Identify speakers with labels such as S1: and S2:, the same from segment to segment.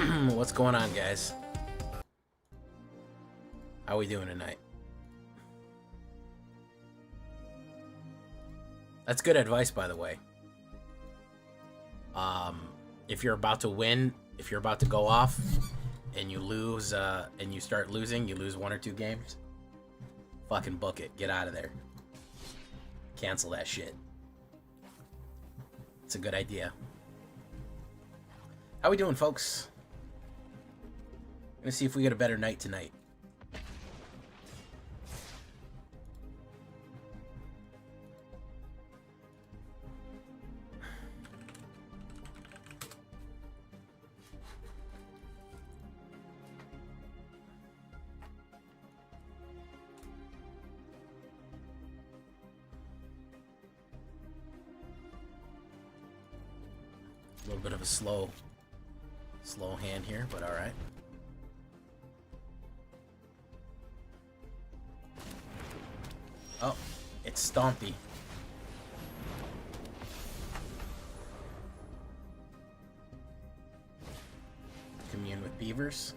S1: What's going on, guys? How we doing tonight? That's good advice, by the way. If you're about to win, if you're about to go off, and you lose, and you start losing, you lose 1 or 2 games, fucking book it. Get out of there. Cancel that shit. It's a good idea. How we doing, folks? Gonna see if we get a better night tonight. A little bit of a slow hand here, but all right. Oh, it's Stompy. Commune with beavers.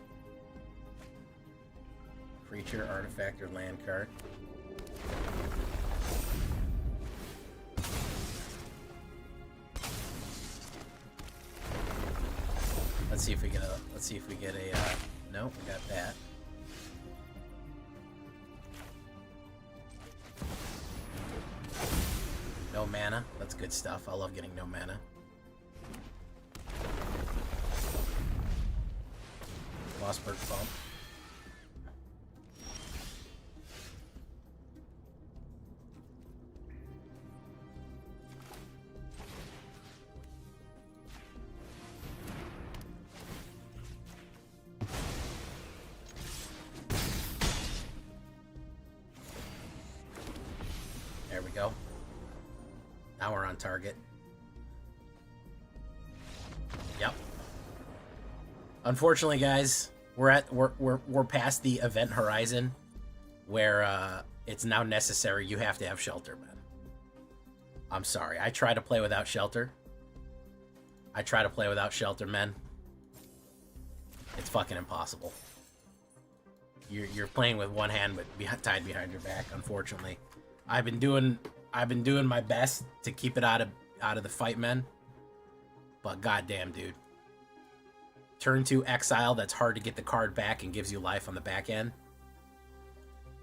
S1: Creature, artifact, or land card. Let's see if we get a. Let's see if we get a. No, we got that. No mana. That's good stuff. I love getting no mana. Mossberg bump. There we go. Now we're on target. Yep. Unfortunately, guys, we're past the event horizon where it's now necessary you have to have shelter, man. I'm sorry. I try to play without shelter. Men. It's fucking impossible. You're playing with one hand but tied behind your back, unfortunately. I've been doing my best to keep it out of the fight, men. But goddamn, dude. Turn 2 exile, that's hard to get the card back and gives you life on the back end.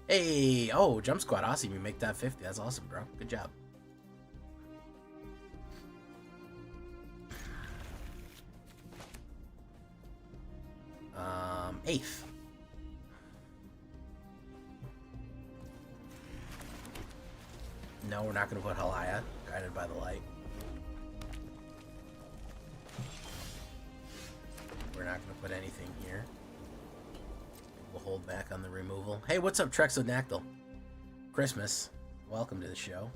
S1: Hey, oh, Jump Squad, awesome. You make that 50. That's awesome, bro. Good job. Eighth. No, we're not going to put Halaya, guided by the light. We're not going to put anything here. We'll hold back on the removal. Hey, what's up, Trexodactyl? Christmas. Welcome to the show.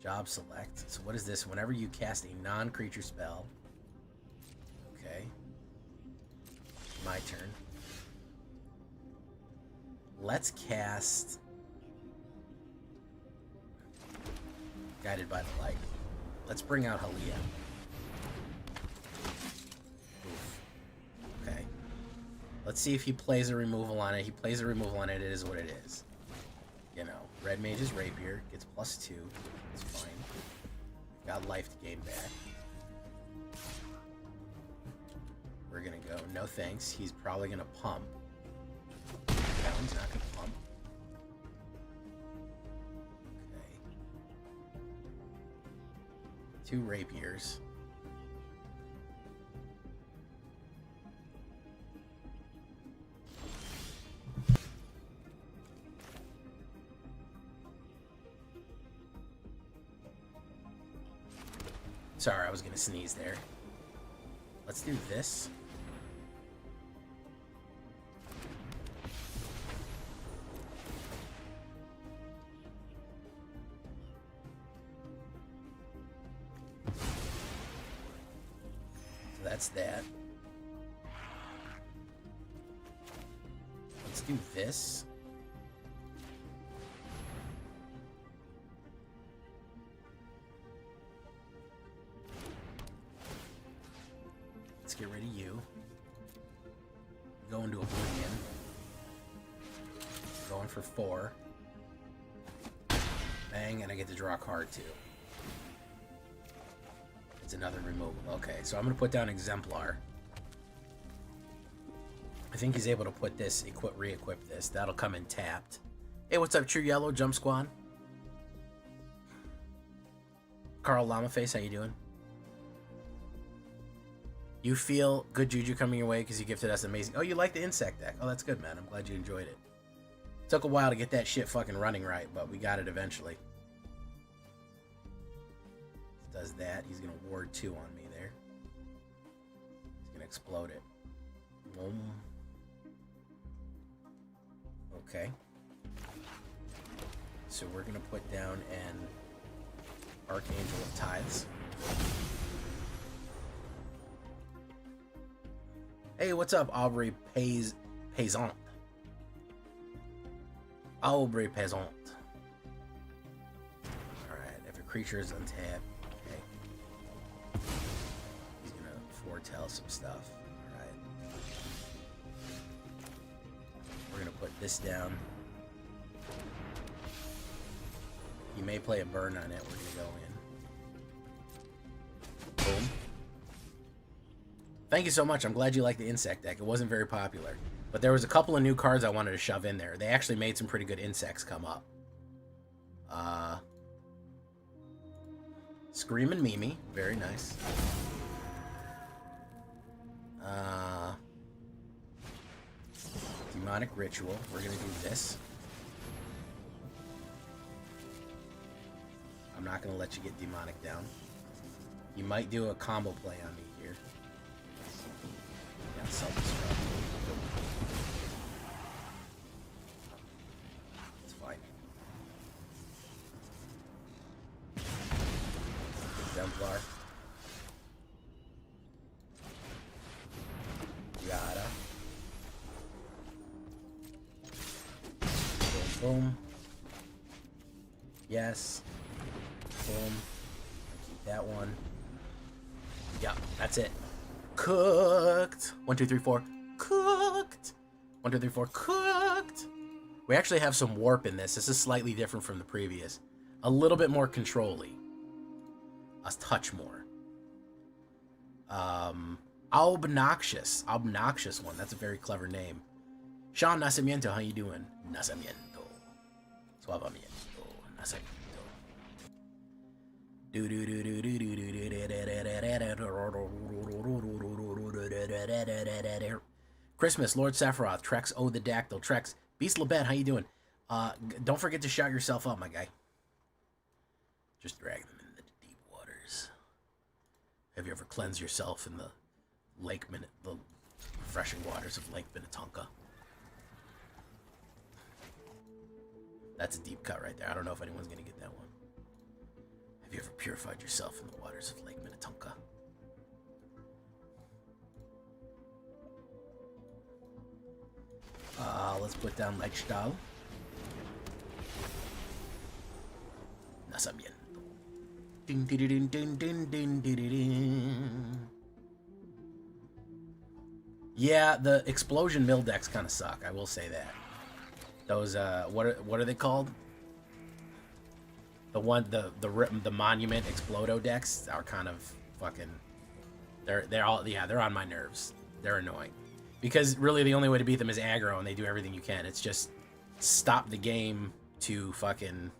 S1: Job select. So what is this? Whenever you cast a non-creature spell. Okay. My turn. Let's cast... Guided by the light. Let's bring out Halia. Oof. Okay. Let's see if he plays a removal on it. He plays a removal on it. It is what it is. You know, Red Mage's Rapier gets +2. It's fine. Got life to gain back. We're gonna go. No thanks. He's probably gonna pump. No, he's not gonna pump. 2 rapiers. Sorry, I was gonna sneeze there. Let's do this. That's that. Let's do this. let's get rid of you. Go into Oblivion. Going for 4. Bang, and I get to draw a card too. It's another removal. Okay, so I'm gonna put down Exemplar. I think he's able to put this, re-equip this. That'll come in tapped. Hey, what's up, True Yellow, Jump Squad? Karl Llamaface, how you doing? You feel good juju coming your way because you gifted us amazing. Oh, you like the insect deck? Oh, that's good, man. I'm glad you enjoyed it. Took a while to get that shit fucking running right, but we got it eventually. Does that. He's going to ward 2 on me there. He's going to explode it. Boom. Okay. So we're going to put down an Archangel of Tithes. Hey, what's up, Aubrey Paisant? Aubrey Paisant. Alright, if a creature is untapped, okay. He's gonna foretell some stuff. Alright. We're gonna put this down. You may play a burn on it. We're gonna go in. Boom. Thank you so much. I'm glad you like the insect deck. It wasn't very popular. But there was a couple of new cards I wanted to shove in there. They actually made some pretty good insects come up. Screamin' Mimi. Very nice. Demonic Ritual. We're going to do this. I'm not going to let you get Demonic down. You might do a combo play on me here. Yeah, self-destruct. It's fine. Exemplar. Yada. Boom, boom. Yes. Boom. Keep that one. Yeah, that's it. Cooked. 1, 2, 3, 4. Cooked. 1, 2, 3, 4. Cooked. We actually have some warp in this. This is slightly different from the previous. A little bit more control-y. A touch more. Obnoxious. Obnoxious one. That's a very clever name. Sean Nacimiento, how you doing? Nacimiento. Suavamiento. Nacimiento. Christmas, Lord Sephiroth, Trex, the Dactyl, Trex, Beast Labette, how you doing? Don't forget to shout yourself up, my guy. Just drag them in the deep waters. Have you ever cleansed yourself in the the refreshing waters of Lake Minnetonka? That's a deep cut right there. I don't know if anyone's gonna get that one. Have you ever purified yourself in the waters of Lake Minnetonka? Let's put down Leichstahl. Nasamiento. Ding ding ding ding ding ding ding ding. Yeah, the explosion mill decks kind of suck. I will say that. Those what are they called? The monument Explodo decks are kind of fucking. They're on my nerves. They're annoying. Because really the only way to beat them is aggro, and they do everything you can. It's just stop the game to fucking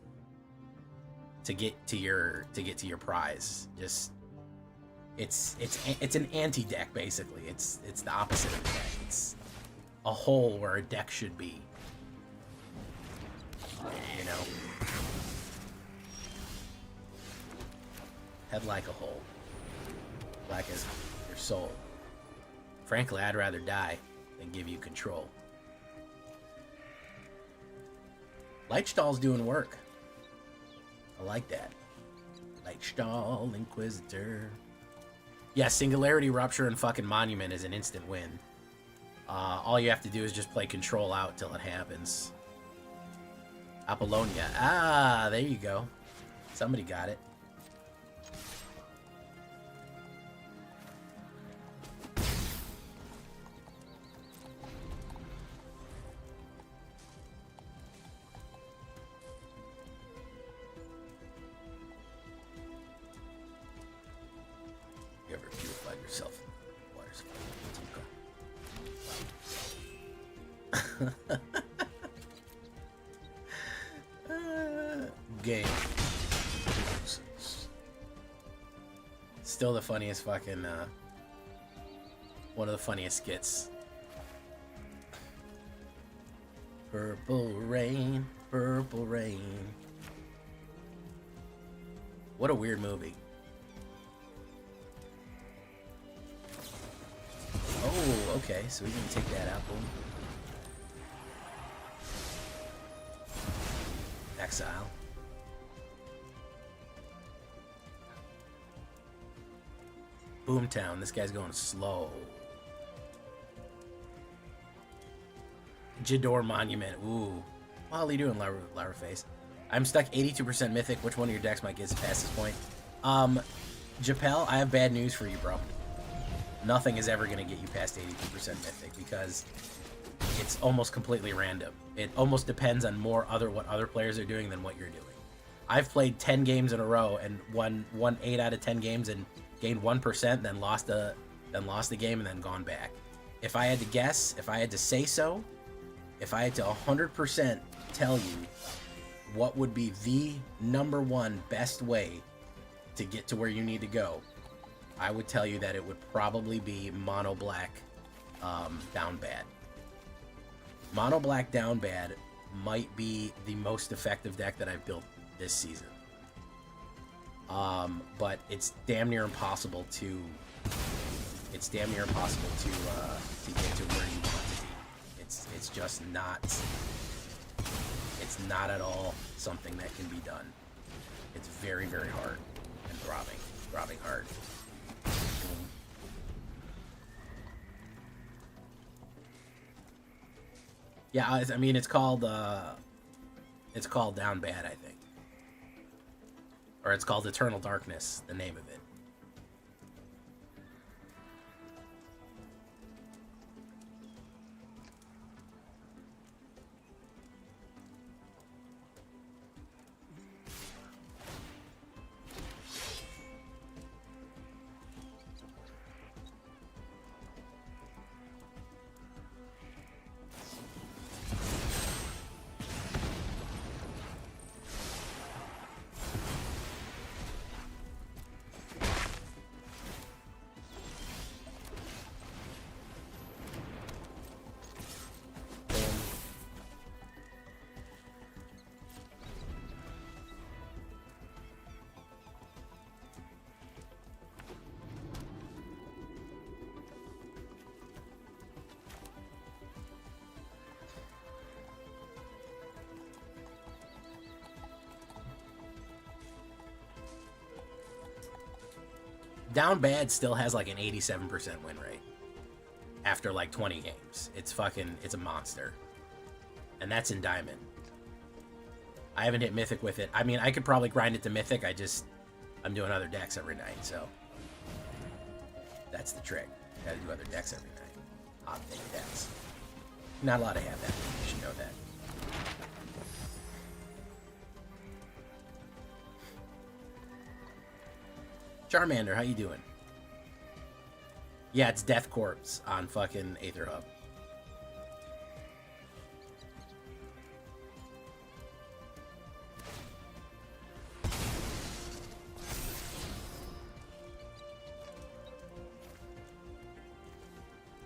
S1: to get to your prize. Just it's an anti deck basically. It's the opposite of a deck. It's a hole where a deck should be. You know. Head like a hole. Black as your soul. Frankly, I'd rather die than give you control. Leichstahl's doing work. I like that. Leichstahl, Inquisitor. Yeah, Singularity, Rupture, and fucking Monument is an instant win. All you have to do is just play Control out till it happens. Apollonia. Ah, there you go. Somebody got it. Game. Still the funniest fucking, one of the funniest skits. Purple rain, purple rain. What a weird movie. Oh, okay, so we can take that out. Boom. Exile. Boomtown. This guy's going slow. Jador Monument. Ooh. How are you doing, Lara Face? I'm stuck 82% Mythic. Which one of your decks might get us past this point? Japel, I have bad news for you, bro. Nothing is ever going to get you past 82% Mythic because it's almost completely random. It almost depends on what other players are doing than what you're doing. I've played 10 games in a row and won 8 out of 10 games and gained 1%, then lost a game and then gone back. If I had to guess, if I had to say so, if I had to 100% tell you what would be the #1 best way to get to where you need to go, I would tell you that it would probably be Mono Black Down Bad. Mono Black Down Bad might be the most effective deck that I've built this season. But it's damn near impossible to get to where you want to be. It's just not. It's not at all something that can be done. It's very, very hard and throbbing hard. Yeah, I mean it's called Down Bad, I think, or it's called Eternal Darkness, the name of it. Down Bad still has like an 87% win rate after like 20 games. It's a monster. And that's in Diamond. I haven't hit Mythic with it. I mean, I could probably grind it to Mythic. I'm doing other decks every night, so that's the trick. Gotta do other decks every night. Odd thing decks. Not allowed to have that. You should know that. Charmander, how you doing? Yeah, it's Death Corpse on fucking AetherHub.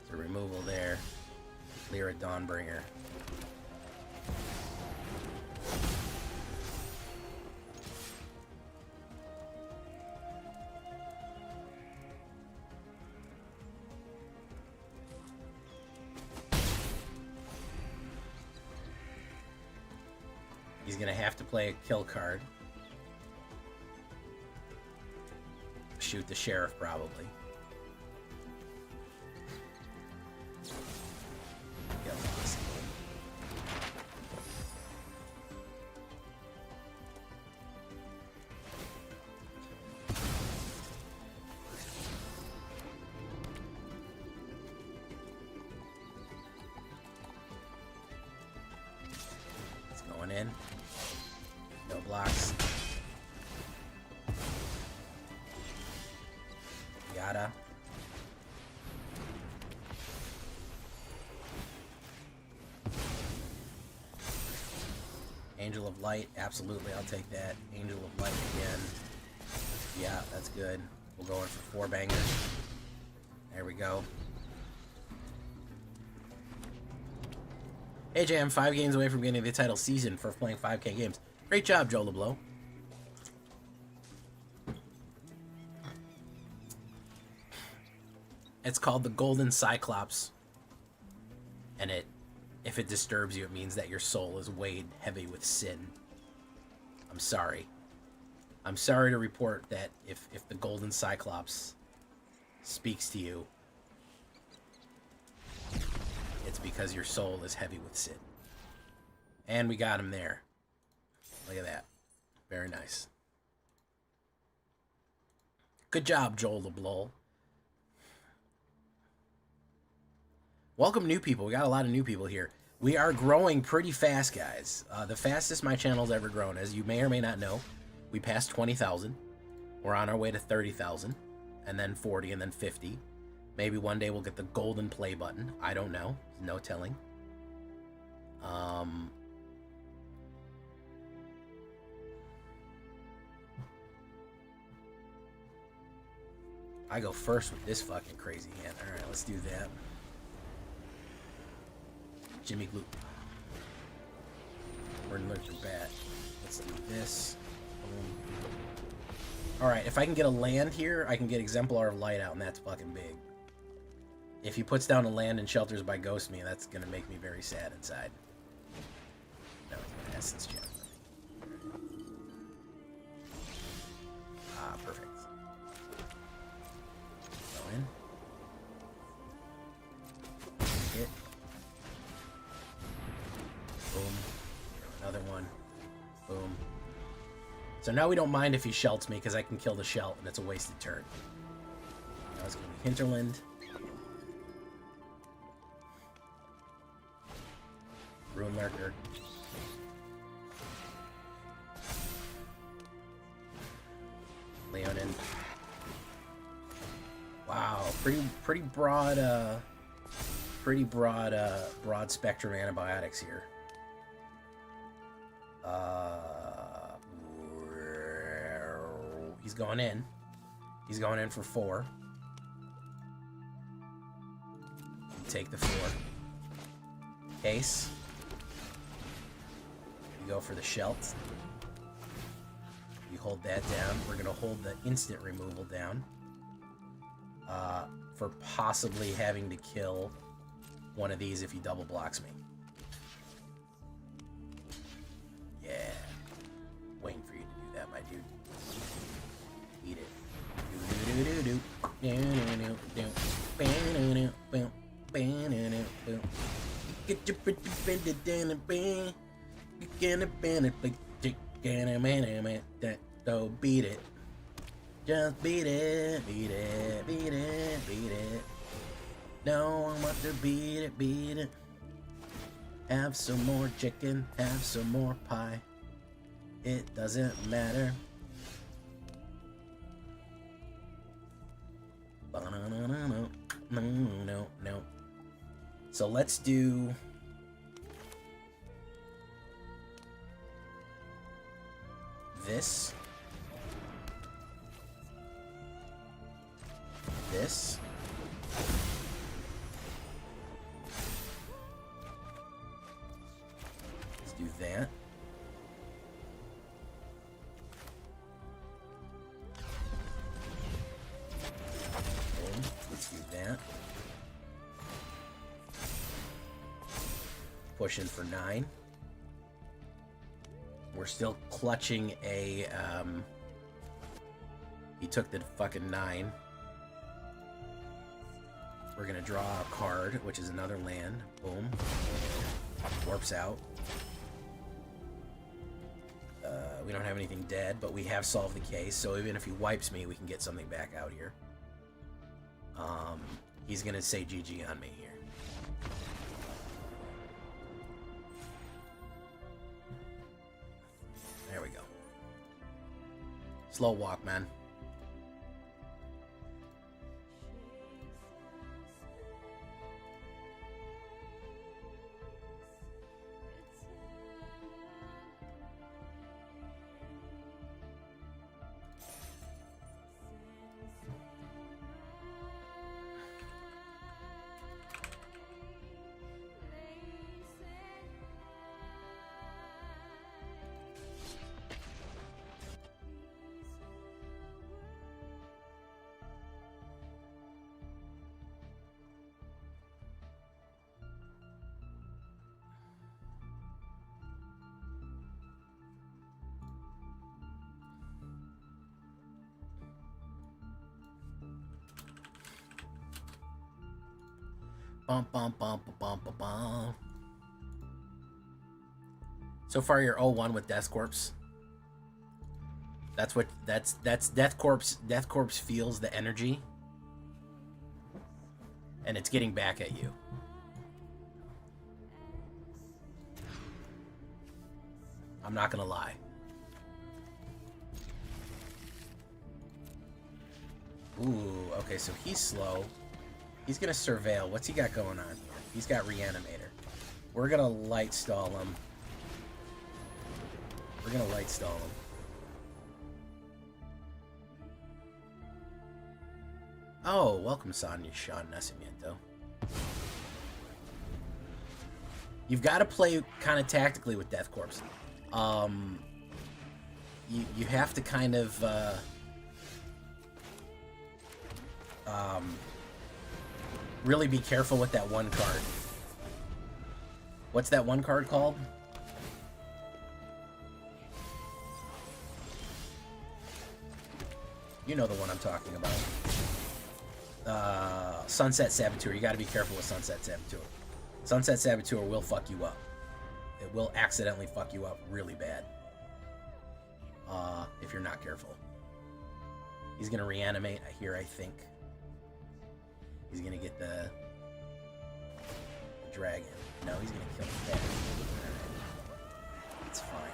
S1: There's a removal there. Lyra Dawnbringer. He's gonna have to play a kill card. Shoot the sheriff, probably. Yeah, possible. It's going in. No blocks. Yada. Angel of Light, absolutely, I'll take that. Angel of Light again. Yeah, that's good. We'll go in for 4 bangers. There we go. AJ, I'm 5 games away from getting the title season for playing 5K games. Great job, Joe LeBlanc. It's called the Golden Cyclops. And if it disturbs you, it means that your soul is weighed heavy with sin. I'm sorry. I'm sorry to report that if the Golden Cyclops speaks to you, it's because your soul is heavy with sin. And we got him there. Look at that. Very nice. Good job, Joel LeBlanc. Welcome new people. We got a lot of new people here. We are growing pretty fast, guys. The fastest my channel's ever grown. As you may or may not know, we passed 20,000. We're on our way to 30,000. And then 40, and then 50. Maybe one day we'll get the golden play button. I don't know. No telling. I go first with this fucking crazy hand. Alright, let's do that. Jimmy Gloop. We're gonna look for bat. Let's do this. Alright, if I can get a land here, I can get Exemplar of Light out, and that's fucking big. If he puts down a land and shelters by Ghost Me, that's gonna make me very sad inside. No, it's gonna Essence Gem. Ah, perfect. Go in. Hit. Boom. Another one. Boom. So now we don't mind if he shelts me, because I can kill the shelt, and it's a wasted turn. Now it's going to be Hinterland. Rune Lurker. Leonin. Wow, pretty broad broad spectrum antibiotics here. He's going in. He's going in for 4. Take the 4. Case. You go for the Shelt. You hold that down. We're going to hold the instant removal down. For possibly having to kill one of these if he double blocks me. Yeah. Waiting for you to do that, my dude. Eat it. Get your pretty bended down and bang. You can't bend it like so beat it. Just beat it, beat it, beat it, beat it. No, I want to beat it, beat it. Have some more chicken, have some more pie. It doesn't matter. No. So let's do this. This. Let's do that. Boom. Let's do that. Push in for 9. We're still clutching a, he took the fucking 9. We're gonna draw a card, which is another land. Boom. Warps out. We don't have anything dead, but we have solved the case, so even if he wipes me, we can get something back out here. He's gonna say GG on me here. There we go. Slow walk, man. Bum, bum, bum, bum, bum, bum. So far, you're 0-1 with Death Corpse. That's Death Corpse. Death Corpse feels the energy, and it's getting back at you. I'm not gonna lie. Ooh, okay, so he's slow. He's gonna surveil. What's he got going on here? He's got Reanimator. We're gonna light stall him. We're gonna light stall him. Oh, welcome, Sonya Sean Nascimento. You've got to play kind of tactically with Death Corpse. You have to kind of really be careful with that one card. What's that one card called? You know the one I'm talking about. Sunset Saboteur. You got to be careful with Sunset Saboteur. Sunset Saboteur will fuck you up. It will accidentally fuck you up really bad. If you're not careful. He's gonna reanimate here, I think. He's gonna get the dragon. No, he's gonna kill the dragon. Alright. It's fine.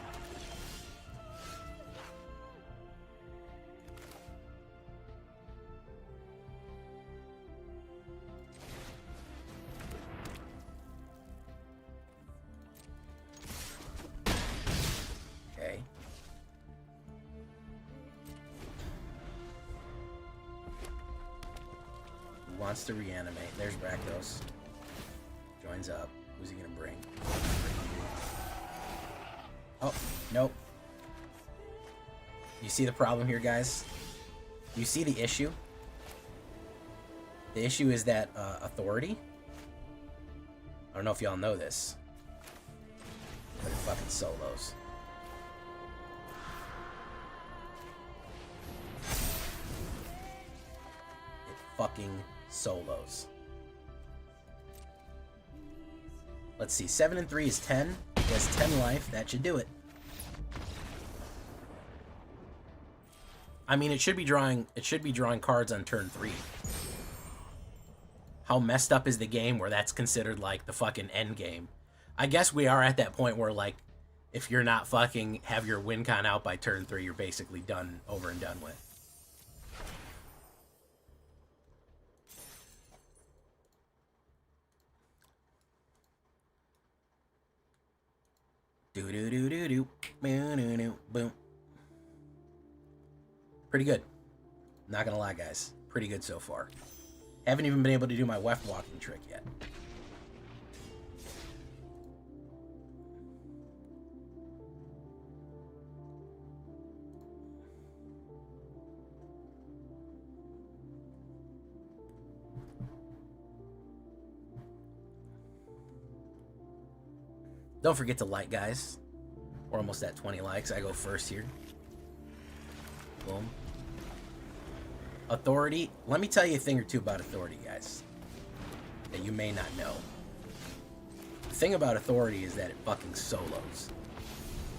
S1: Wants to reanimate. There's Rakdos. Joins up. Who's he gonna bring? Oh, nope. You see the problem here, guys? You see the issue? The issue is that authority. I don't know if y'all know this, but it fucking solos. It fucking solos. Let's see. 7 and 3 is 10. He has 10 life. That should do it. I mean, it should be drawing cards on turn 3. How messed up is the game where that's considered like the fucking end game? I guess we are at that point where, like, if you're not fucking have your win con out by turn 3, you're basically done, over and done with. Do do do do do, boom do do boom. Pretty good. Not gonna lie, guys. Pretty good so far. Haven't even been able to do my weft walking trick yet. Don't forget to like, guys. We're almost at 20 likes. I go first here. Boom. Authority. Let me tell you a thing or two about Authority, guys, that you may not know. The thing about Authority is that it fucking solos.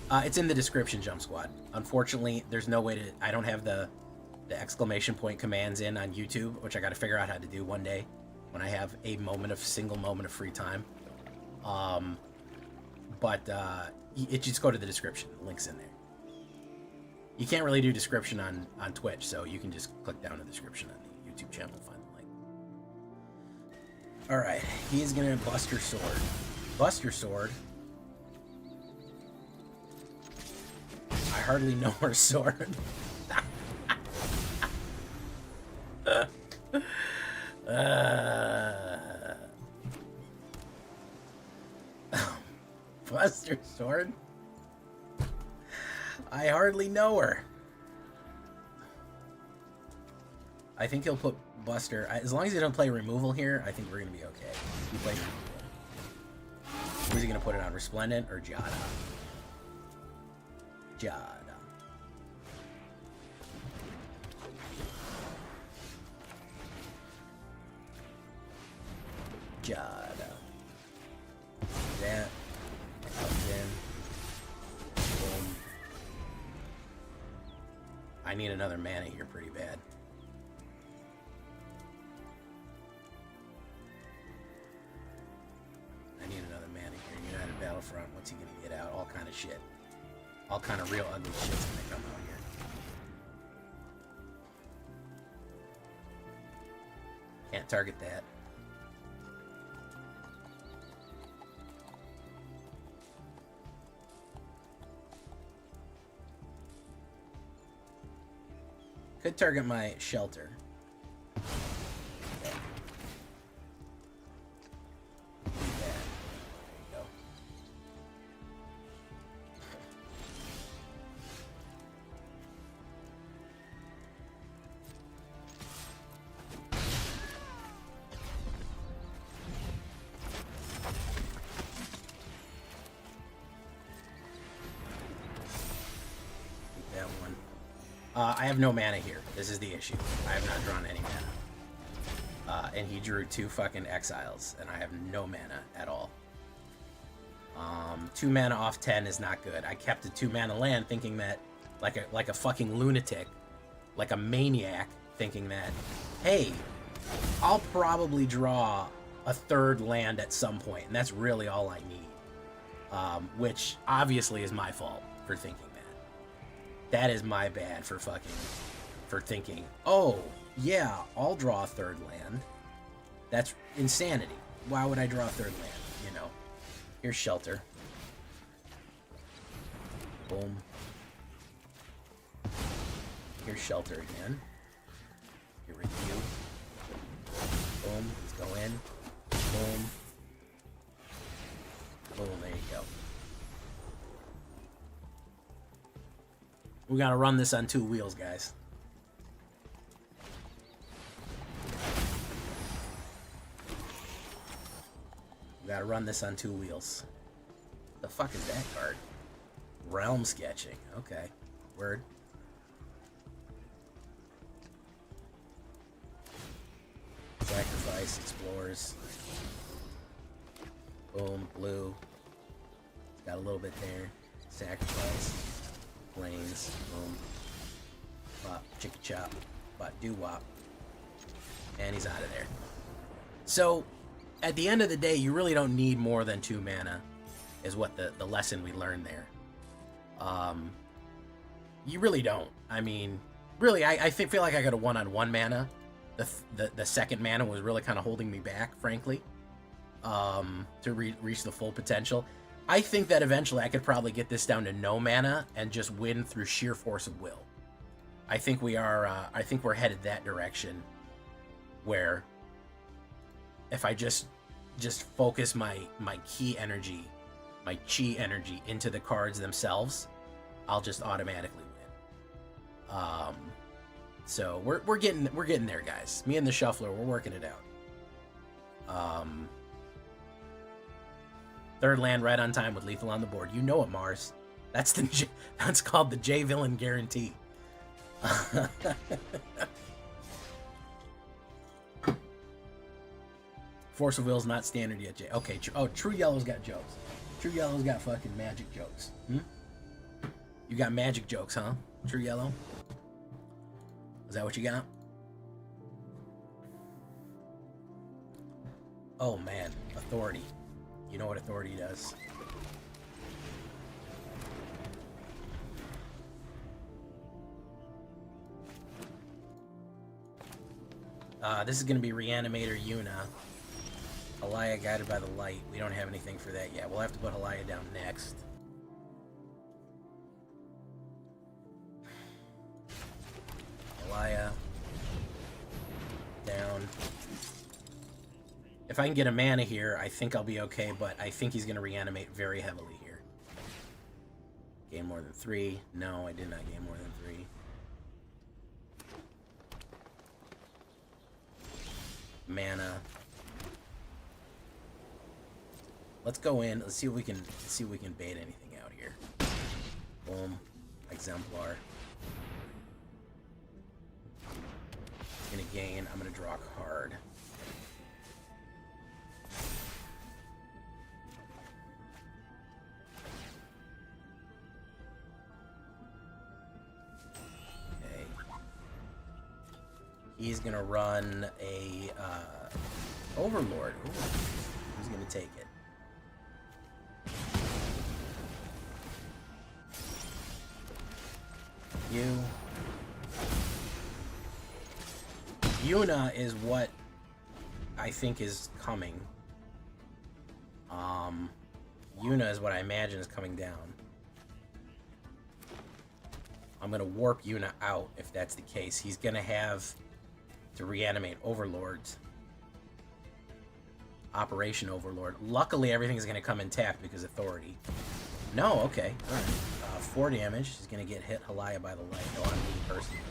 S1: It's in the description, Jump Squad. Unfortunately, there's no way to... I don't have the exclamation point commands in on YouTube, which I got to figure out how to do one day when I have a single moment of free time. But just go to the description. The link's in there. You can't really do description on Twitch, so you can just click down the description on the YouTube channel and find the link. Alright, he is going to Buster Sword. Buster Sword. I hardly know her sword. Buster Sword? I hardly know her. I think he'll put Buster... As long as he doesn't play removal here, I think we're going to be okay. He plays removal. Who's he going to put it on? Resplendent or Jada? Jada. Jada. That comes in. Boom. I need another mana here pretty bad. I need another mana here. United Battlefront. What's he gonna get out? All kind of shit. All kind of real ugly shit's gonna come out here. Can't target that. Could target my shelter. Okay. Do that. There you go. Keep that one. I have no mana here. This is the issue. I have not drawn any mana. And he drew 2 fucking exiles, and I have no mana at all. 2 mana off 10 is not good. I kept a 2 mana land thinking that, like a fucking lunatic, like a maniac, thinking that, hey, I'll probably draw a 3rd land at some point, and that's really all I need. Which obviously is my fault for thinking that. That is my bad for thinking, oh, yeah, I'll draw a 3rd land. That's insanity. Why would I draw a 3rd land, you know? Here's shelter. Boom. Here's shelter again. Here we go. Boom, let's go in. Boom. Boom, there you go. We gotta run this on 2 wheels, guys. We gotta run this on 2 wheels. The fuck is that card? Realm sketching. Okay. Word. Sacrifice, explores. Boom, blue. Got a little bit there. Sacrifice. Planes, boom, bop, chicka chop, bop, doo wop, and he's out of there. So, at the end of the day, you really don't need more than 2 mana, is what the lesson we learned there. You really don't. I mean, really, I feel like I got a 1-on-1 mana. The second mana was really kind of holding me back, frankly, to reach the full potential. I think that eventually I could probably get this down to no mana and just win through sheer force of will. I think we are. I think we're headed that direction, where if I just focus my ki energy, my chi energy into the cards themselves, I'll just automatically win. So we're getting there, guys. Me and the shuffler, we're working it out. 3rd land right on time with lethal on the board. You know it, Mars. That's called the J Villain guarantee. Force of Will's not standard yet, Jay. Okay, oh, True Yellow's got jokes. True Yellow's got fucking magic jokes. You got magic jokes, huh? True Yellow? Is that what you got? Oh, man. Authority. You know what authority does. This is going to be Reanimator Yuna. Halaya Guided by the Light. We don't have anything for that yet. We'll have to put Halaya down next. Halaya. Down. If I can get a mana here, I think I'll be okay, but I think he's going to reanimate very heavily here. Gain more than 3. No, I did not gain more than 3. Mana. Let's go in. Let's see if we can bait anything out here. Boom. Exemplar. Gonna gain. I'm gonna draw a card. He's gonna run a Overlord. Ooh, who's gonna take it? You. Yuna is what I think is coming. Yuna is what I imagine is coming down. I'm gonna warp Yuna out if that's the case. He's gonna have to reanimate Overlords. Operation Overlord. Luckily, everything's gonna come intact because Authority. No, okay, all right. 4 damage. He's gonna get hit Halaya by the light. No, on me personally.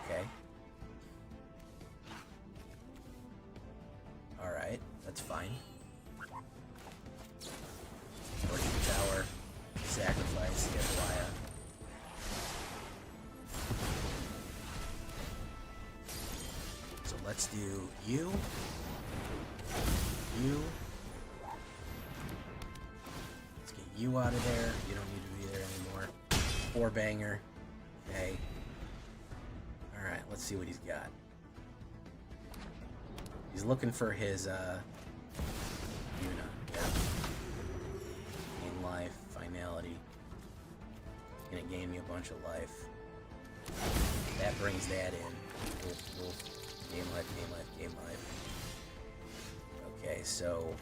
S1: Okay. All right, that's fine. Torch the tower. Sacrifice. Hit Halaya. So let's do you. You. Let's get you out of there. You don't need to be there anymore. 4 banger. Okay. Alright, let's see what he's got. He's looking for his, Yuna. Yeah. Gain life. Finality. Gonna gain me a bunch of life. That brings that in. Wolf. Game life, game life, game life. Okay, so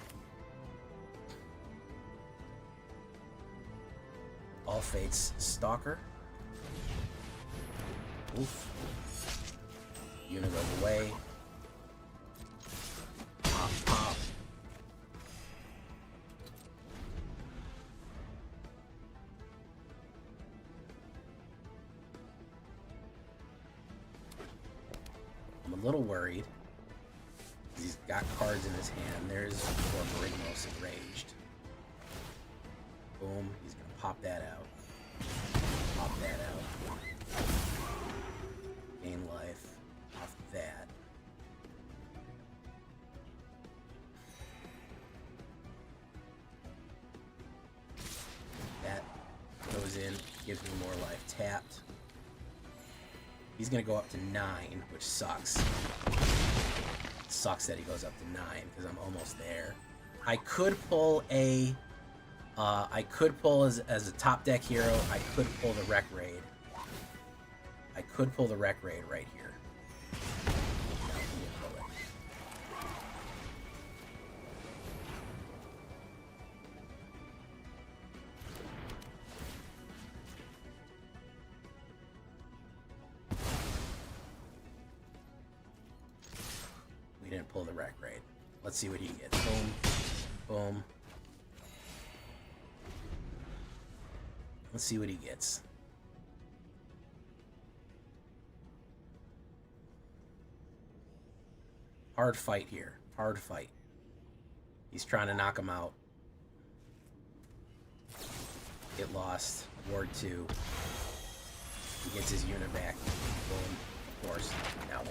S1: All Fates Stalker. Oof. Yuna goes away. Pop, pop. I'm a little worried. He's got cards in his hand. There's Corporignos Enraged. Boom. He's gonna pop that out. Pop that out. Gain life off that. That goes in, gives me more life. Tapped. He's gonna go up to 9, which sucks. Sucks that he goes up to 9 because I'm almost there. I could pull a as a top deck hero. I could pull the Wreck Raid. I could pull the Wreck Raid right here. No, he didn't pull it. We didn't pull the Wreck Raid. Let's see what he gets. Boom. Boom. Let's see what he gets. Hard fight here. Hard fight. He's trying to knock him out. Get lost. Ward 2. He gets his unit back. Boom. Of course. Now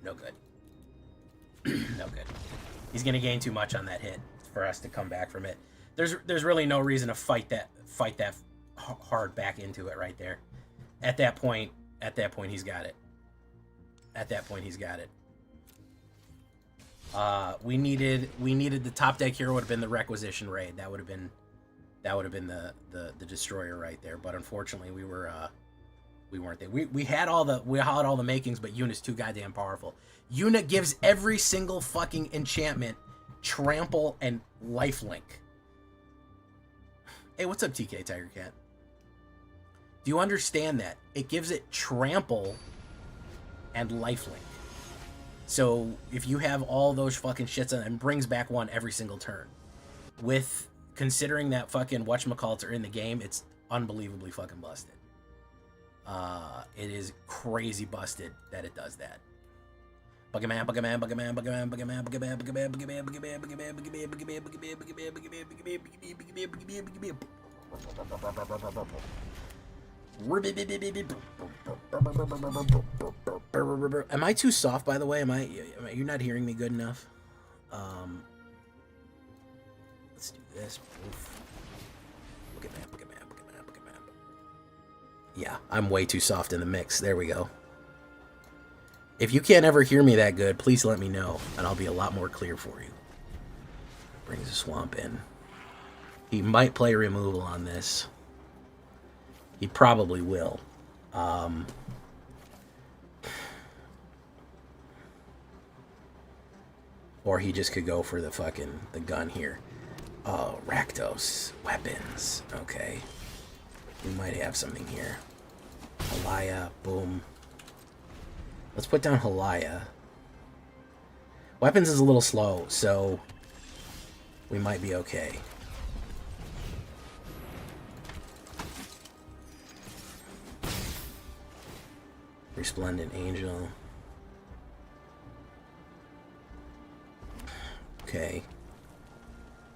S1: no good. No good. He's gonna gain too much on that hit for us to come back from it. There's really no reason to fight that hard back into it right there. At that point he's got it. At that point he's got it. We needed the top deck hero would have been the Requisition Raid. That would have been the destroyer right there. But unfortunately we weren't there. We had all the makings, but Yuna's too goddamn powerful. Yuna gives every single fucking enchantment trample and lifelink. Hey, what's up, TK Tiger Cat? Do you understand that? It gives it trample and lifelink. So if you have all those fucking shits and brings back one every single turn. With considering that fucking whatchamacallits are in the game, it's unbelievably fucking busted. It is crazy busted that it does that. Buggerman. Am I too soft, by the way? You're not hearing me good enough? Let's do this. Oof. Yeah, I'm way too soft in the mix. There we go. If you can't ever hear me that good, please let me know, and I'll be a lot more clear for you. Brings a swamp in. He might play removal on this. He probably will. Or he just could go for the gun here. Oh, Rakdos. Weapons. Okay. We might have something here. Halaya. Boom. Let's put down Halaya. Weapons is a little slow, so we might be okay. Resplendent Angel. Okay.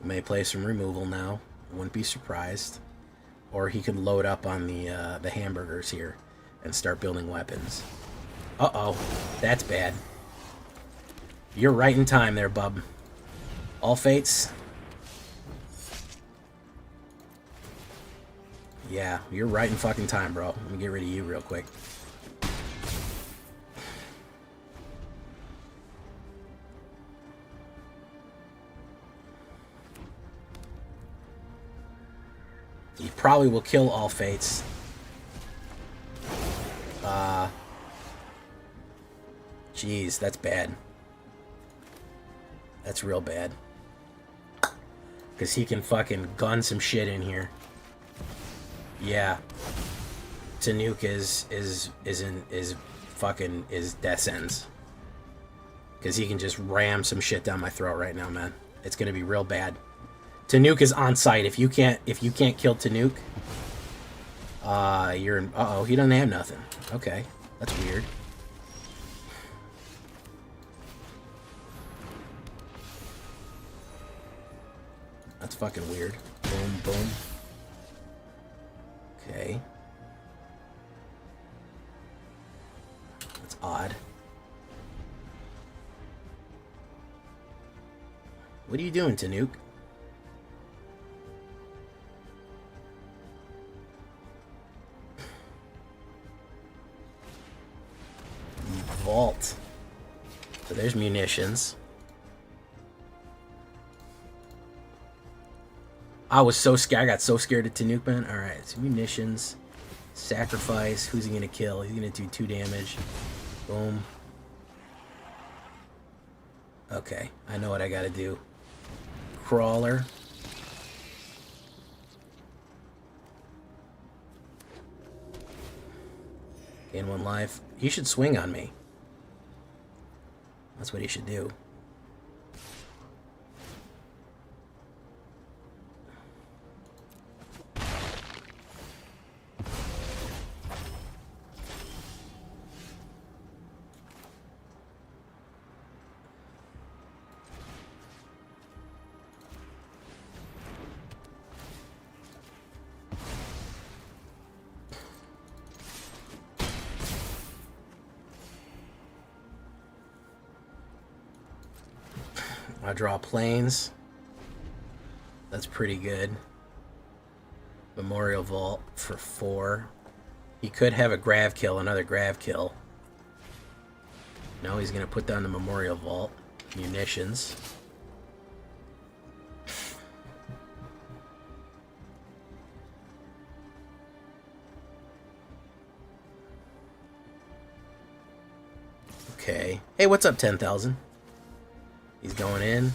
S1: We may play some removal now. Wouldn't be surprised. Or he could load up on the hamburgers here and start building weapons. Uh-oh. That's bad. You're right in time there, bub. All fates. Yeah, you're right in fucking time, bro. Let me get rid of you real quick. He probably will kill all fates. Jeez, that's bad. That's real bad. Because he can fucking gun some shit in here. Yeah. Tanuke is death sentence. Because he can just ram some shit down my throat right now, man. It's gonna be real bad. Tanuke is on site. If you can't kill Tanuke, you're in. Uh oh, he doesn't have nothing. Okay, that's weird. That's fucking weird. Boom, boom. Okay. That's odd. What are you doing, Tanuke? Vault. So there's munitions. I was so scared. I got so scared of Tanuke, man. Alright, so munitions. Sacrifice. Who's he gonna kill? He's gonna do 2 damage. Boom. Okay, I know what I gotta do. Crawler. Gain 1 life. He should swing on me. That's what he should do. I draw planes. That's pretty good. Memorial Vault for 4. He could have a grav kill, another grav kill. No, he's gonna put down the Memorial Vault. Munitions. Okay. Hey, what's up, 10,000? He's going in.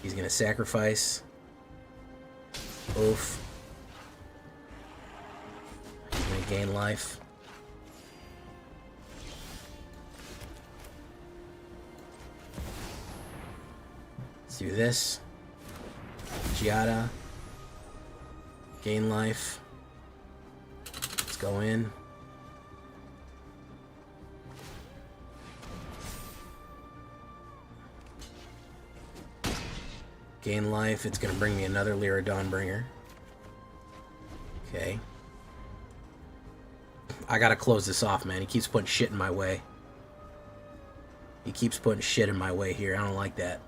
S1: He's going to sacrifice. Oof. He's going to gain life. Let's do this. Giada. Gain life. Let's go in. Gain life. It's going to bring me another Lyra Dawnbringer. Okay. I got to close this off, man. He keeps putting shit in my way. He keeps putting shit in my way here. I don't like that.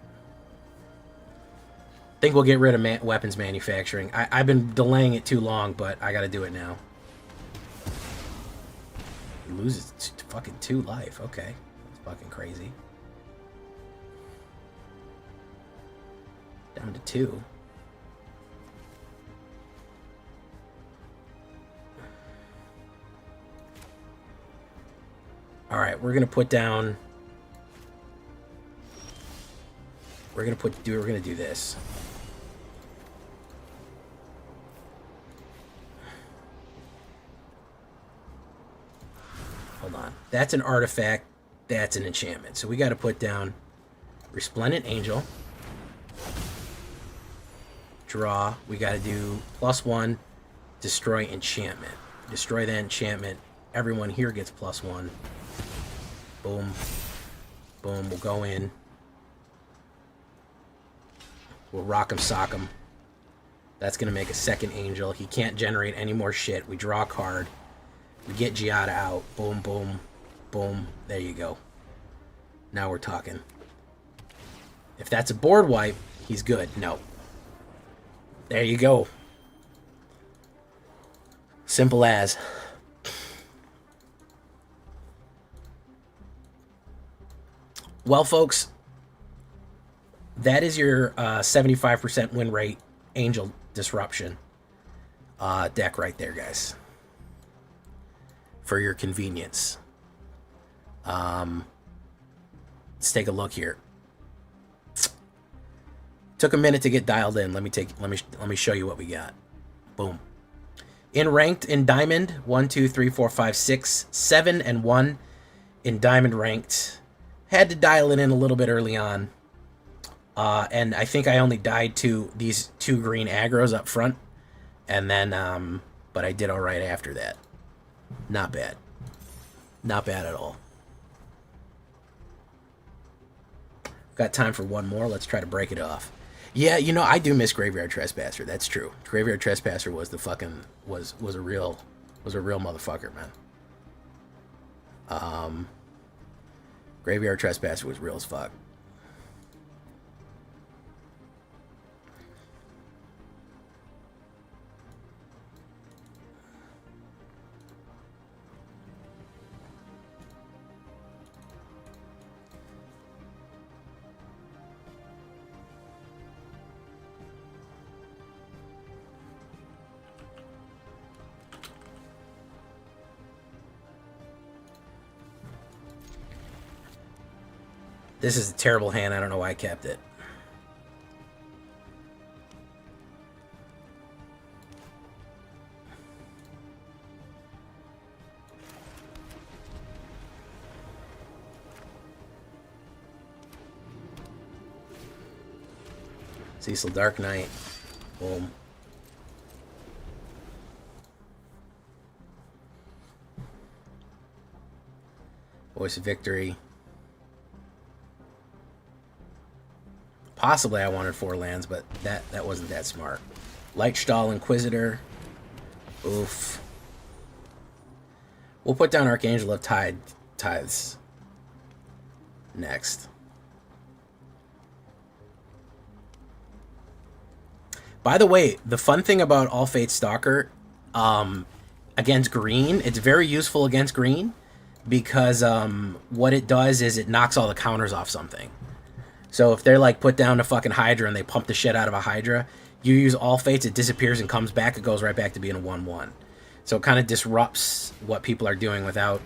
S1: I think we'll get rid of weapons manufacturing. I've been delaying it too long, but I got to do it now. He loses fucking 2 life. Okay. That's fucking crazy. Down to 2. Alright, we're gonna put down... We're gonna do this. Hold on. That's an artifact. That's an enchantment. So we got to put down Resplendent Angel. Draw. We got to do +1. Destroy enchantment. Destroy that enchantment. Everyone here gets +1. Boom. Boom. We'll go in. We'll rock him, sock him. That's going to make a second angel. He can't generate any more shit. We draw a card. We get Giada out. Boom, boom, boom. There you go. Now we're talking. If that's a board wipe, he's good. No. There you go. Simple as. Well, folks, that is your 75% win rate Angel Disruption deck right there, guys. For your convenience. Let's take a look here. Took a minute to get dialed in. Let me show you what we got. Boom. In ranked in diamond, 1, 2, 3, 4, 5, 6, 7, and 1 in diamond ranked. Had to dial it in a little bit early on. And I think I only died to these 2 green aggros up front. And then, but I did all right after that. Not bad. Not bad at all. Got time for one more. Let's try to break it off. Yeah, you know, I do miss Graveyard Trespasser. That's true. Graveyard Trespasser was the fucking was a real motherfucker, man. Graveyard Trespasser was real as fuck. This is a terrible hand. I don't know why I kept it. Cecil Dark Knight. Boom. Voice of Victory. Possibly I wanted 4 lands, but that wasn't that smart. Lightstall Inquisitor. Oof. We'll put down Archangel of Tithes next. By the way, the fun thing about All Fate Stalker against green, it's very useful against green because what it does is it knocks all the counters off something. So if they're like put down a fucking Hydra and they pump the shit out of a Hydra, you use All Fates, it disappears and comes back, it goes right back to being a 1/1. So it kind of disrupts what people are doing without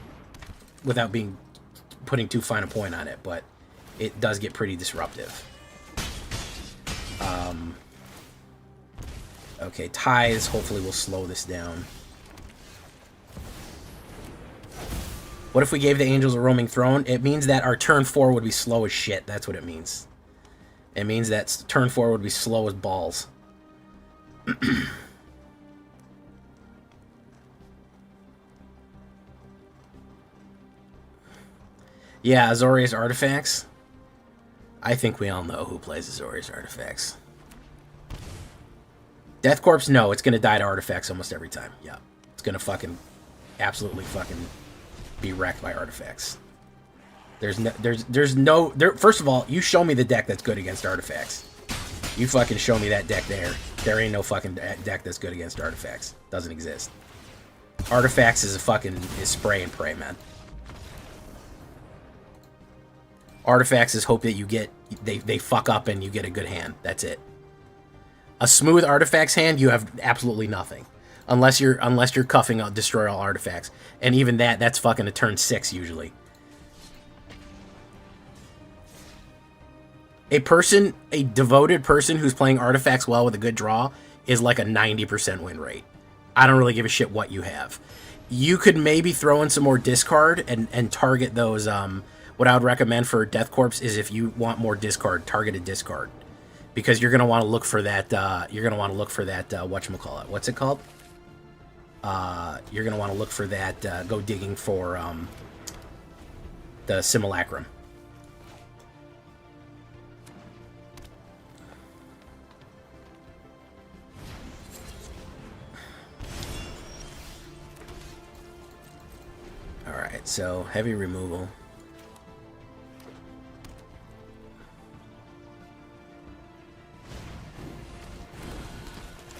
S1: putting too fine a point on it, but it does get pretty disruptive. Okay, Ties hopefully will slow this down. What if we gave the Angels a roaming throne? It means that our turn 4 would be slow as shit. That's what it means. It means that turn 4 would be slow as balls. Yeah, Azorius Artifacts. I think we all know who plays Azorius Artifacts. Death Corpse, no, it's going to die to artifacts almost every time. Yeah, it's going to fucking absolutely fucking be wrecked by artifacts. There's no first of all, you show me the deck that's good against artifacts. You fucking show me that deck there. There ain't no fucking deck that's good against artifacts. Doesn't exist. Artifacts is spray and pray, man. Artifacts is hope that you get they fuck up and you get a good hand. That's it. A smooth artifacts hand, you have absolutely nothing, unless you're cuffing out destroy all artifacts, and even that's fucking a turn 6 usually. A devoted person who's playing artifacts well with a good draw is like a 90% win rate. I don't really give a shit what you have. You could maybe throw in some more discard and target those. What I would recommend for Death Corpse is if you want more discard, target a discard, because you're gonna want to look for that. Whatchamacallit? What's it called? You're gonna want to look for that. Go digging for the Simulacrum. Alright, so heavy removal.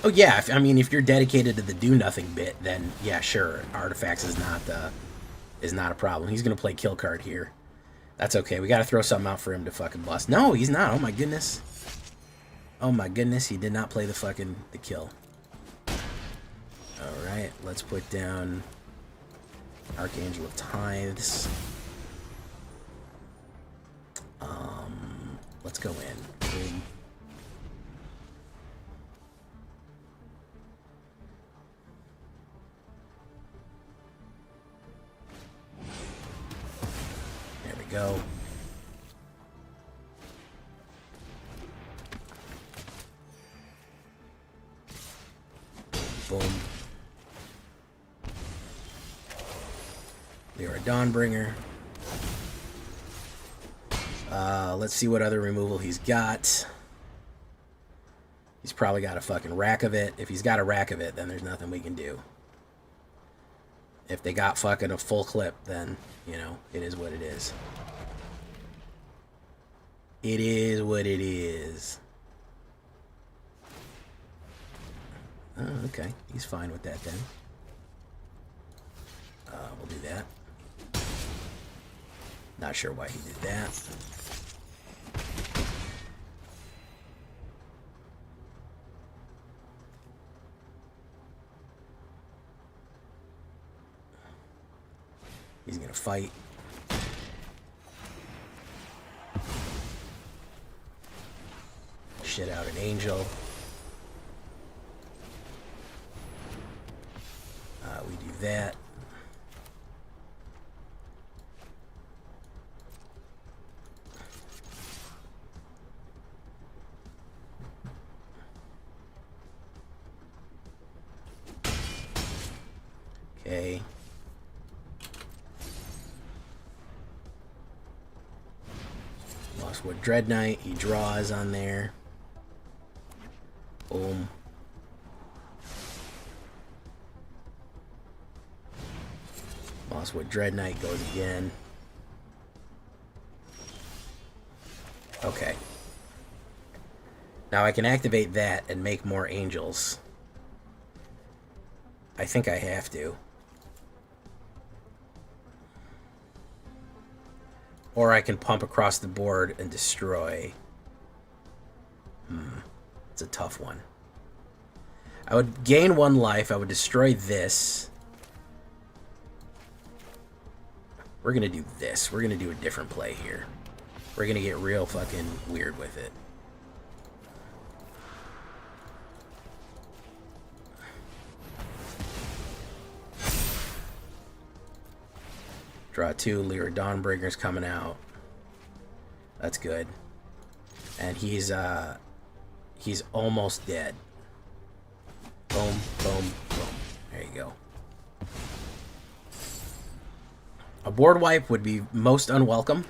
S1: Oh yeah, if you're dedicated to the do nothing bit, then yeah, sure, artifacts is not a problem. He's gonna play kill card here. That's okay. We gotta throw something out for him to fucking bust. No, he's not. Oh my goodness. Oh my goodness, he did not play the kill. All right, let's put down Archangel of Tithes. Let's go in. Boom. There we go. Boom. You're a Dawnbringer. Let's see what other removal he's got. He's probably got a fucking rack of it. If he's got a rack of it, then there's nothing we can do. If they got fucking a full clip, then, you know, it is what it is. It is what it is. Oh, okay. He's fine with that then. We'll do that. Not sure why he did that. He's gonna fight. Shit out an angel. We do that. Okay. Mosswood Dread Knight, he draws on there. Boom. Mosswood Dread Knight goes again. Okay. Now I can activate that and make more angels. I think I have to. Or I can pump across the board and destroy. It's a tough one. I would gain 1 life. I would destroy this. We're going to do this. We're going to do a different play here. We're going to get real fucking weird with it. Draw 2, Lyra Dawnbringer's coming out. That's good. And he's almost dead. Boom, boom, boom. There you go. A board wipe would be most unwelcome.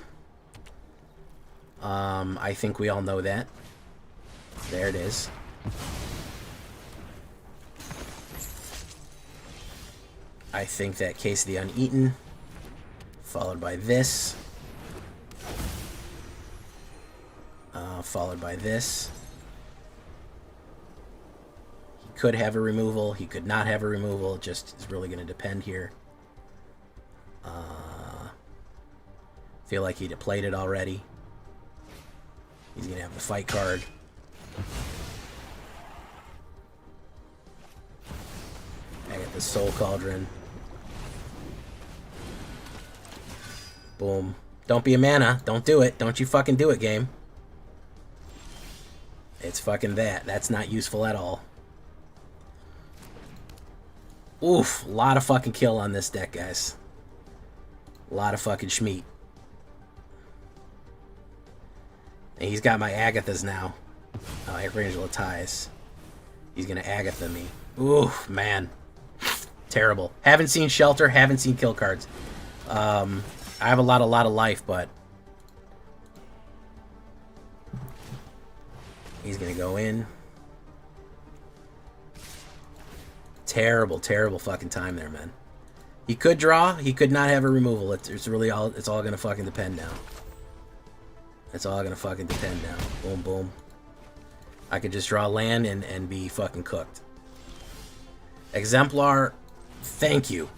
S1: I think we all know that. There it is. I think that Case of the Uneaten, followed by this, followed by this. He could have a removal. He could not have a removal. It just is really going to depend here. Feel like he'd have played it already. He's going to have the fight card. I got the Soul Cauldron. Boom. Don't be a mana. Don't do it. Don't you fucking do it, game. It's fucking that. That's not useful at all. Oof. A lot of fucking kill on this deck, guys. A lot of fucking schmeat. And he's got my Agathas now. Oh, Angel of Ties. He's gonna Agatha me. Oof, man. Terrible. Haven't seen Shelter. Haven't seen kill cards. I have a lot of life, but he's gonna go in. Terrible, terrible fucking time there, man. He could draw. He could not have a removal. It's really all. It's all gonna fucking depend now. It's all gonna fucking depend now. Boom, boom. I could just draw land and be fucking cooked. Exemplar. Thank you.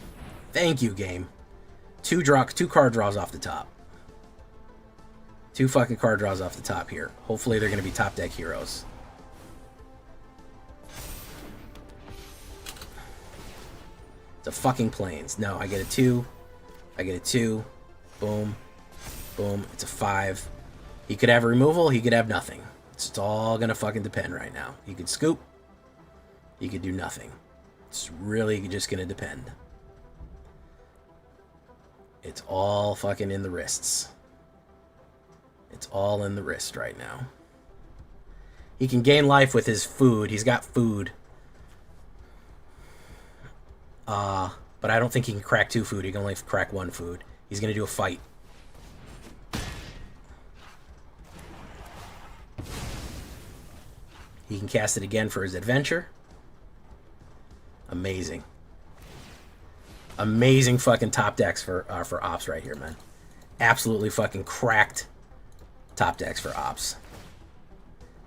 S1: Thank you, game. Two card draws off the top. Two fucking card draws off the top here. Hopefully they're going to be top deck heroes. It's a fucking plains. No, I get a 2. I get a 2. Boom. Boom. It's a 5. He could have a removal. He could have nothing. It's all going to fucking depend right now. He could scoop. He could do nothing. It's really just going to depend. It's all fucking in the wrists. It's all in the wrist right now. He can gain life with his food. He's got food. But I don't think he can crack 2 food. He can only crack 1 food. He's going to do a fight. He can cast it again for his adventure. Amazing. Amazing fucking top decks for Ops right here, man. Absolutely fucking cracked top decks for Ops.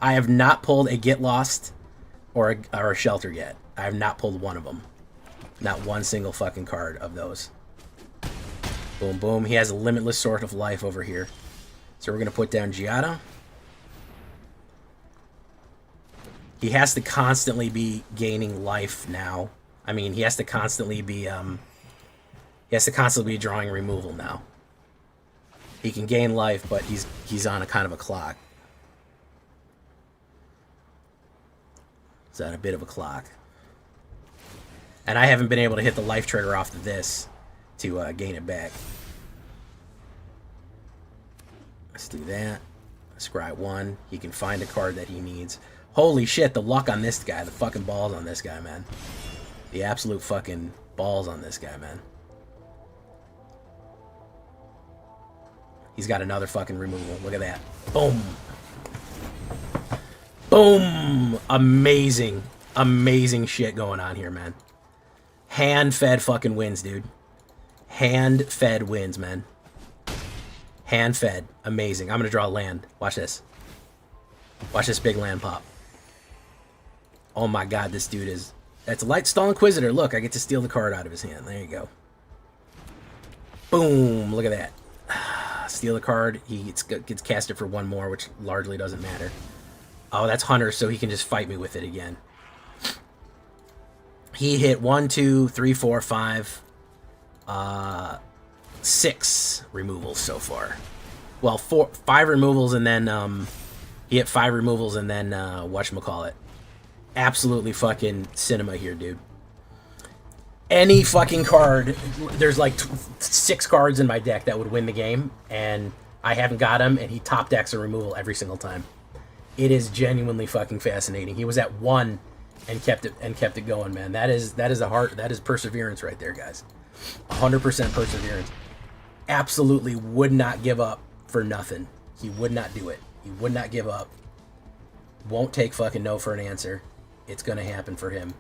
S1: I have not pulled a Get Lost or a Shelter yet. I have not pulled one of them. Not one single fucking card of those. Boom, boom. He has a limitless sort of life over here. So we're going to put down Giada. He has to constantly be gaining life now. I mean, he has to constantly be drawing removal now. He can gain life, but he's on a kind of a clock. He's on a bit of a clock. And I haven't been able to hit the life trigger off of this to gain it back. Let's do that. Scry 1. He can find a card that he needs. Holy shit, the luck on this guy. The fucking balls on this guy, man. The absolute fucking balls on this guy, man. He's got another fucking removal. Look at that. Boom. Boom. Amazing. Amazing shit going on here, man. Hand-fed fucking wins, dude. Hand-fed wins, man. Hand-fed. Amazing. I'm going to draw land. Watch this. Watch this big land pop. Oh my god, this dude is... That's a Lightstall Inquisitor. Look, I get to steal the card out of his hand. There you go. Boom. Look at that. Steal the card. He gets casted for 1 more, which largely doesn't matter. Oh, that's Hunter, so he can just fight me with it again. He hit 1, 2, 3, 4, 5, 6 removals so far. Well, 5 removals, and then he hit 5 removals, and then whatchamacallit. Absolutely fucking cinema here, dude. Any fucking card, there's like 6 cards in my deck that would win the game, and I haven't got him, and he top decks a removal every single time. It is genuinely fucking fascinating. He was at 1 and kept it going, man. That is perseverance right there, guys. 100% perseverance. Absolutely would not give up for nothing. He would not do it. He would not give up. Won't take fucking no for an answer. It's gonna happen for him.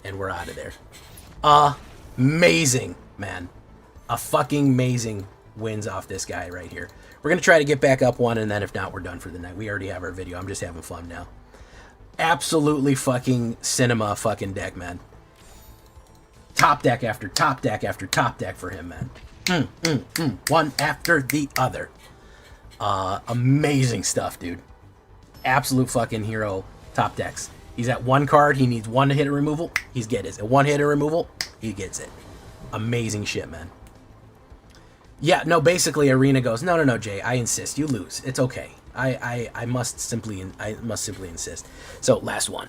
S1: And we're out of there. Amazing, man. A fucking amazing wins off this guy right here. We're gonna try to get back up 1, and then if not, we're done for the night. We already have our video. I'm just having fun now. Absolutely fucking cinema fucking deck, man. Top deck after top deck after top deck for him, man. One after the other. Amazing stuff, dude. Absolute fucking hero top decks. He's at one card. He needs one hit removal. He's get it. At one hit removal, he gets it. Amazing shit, man. Yeah, no, basically Arena goes, no, Jay, I insist. You lose. It's okay. I must simply insist. So, last one.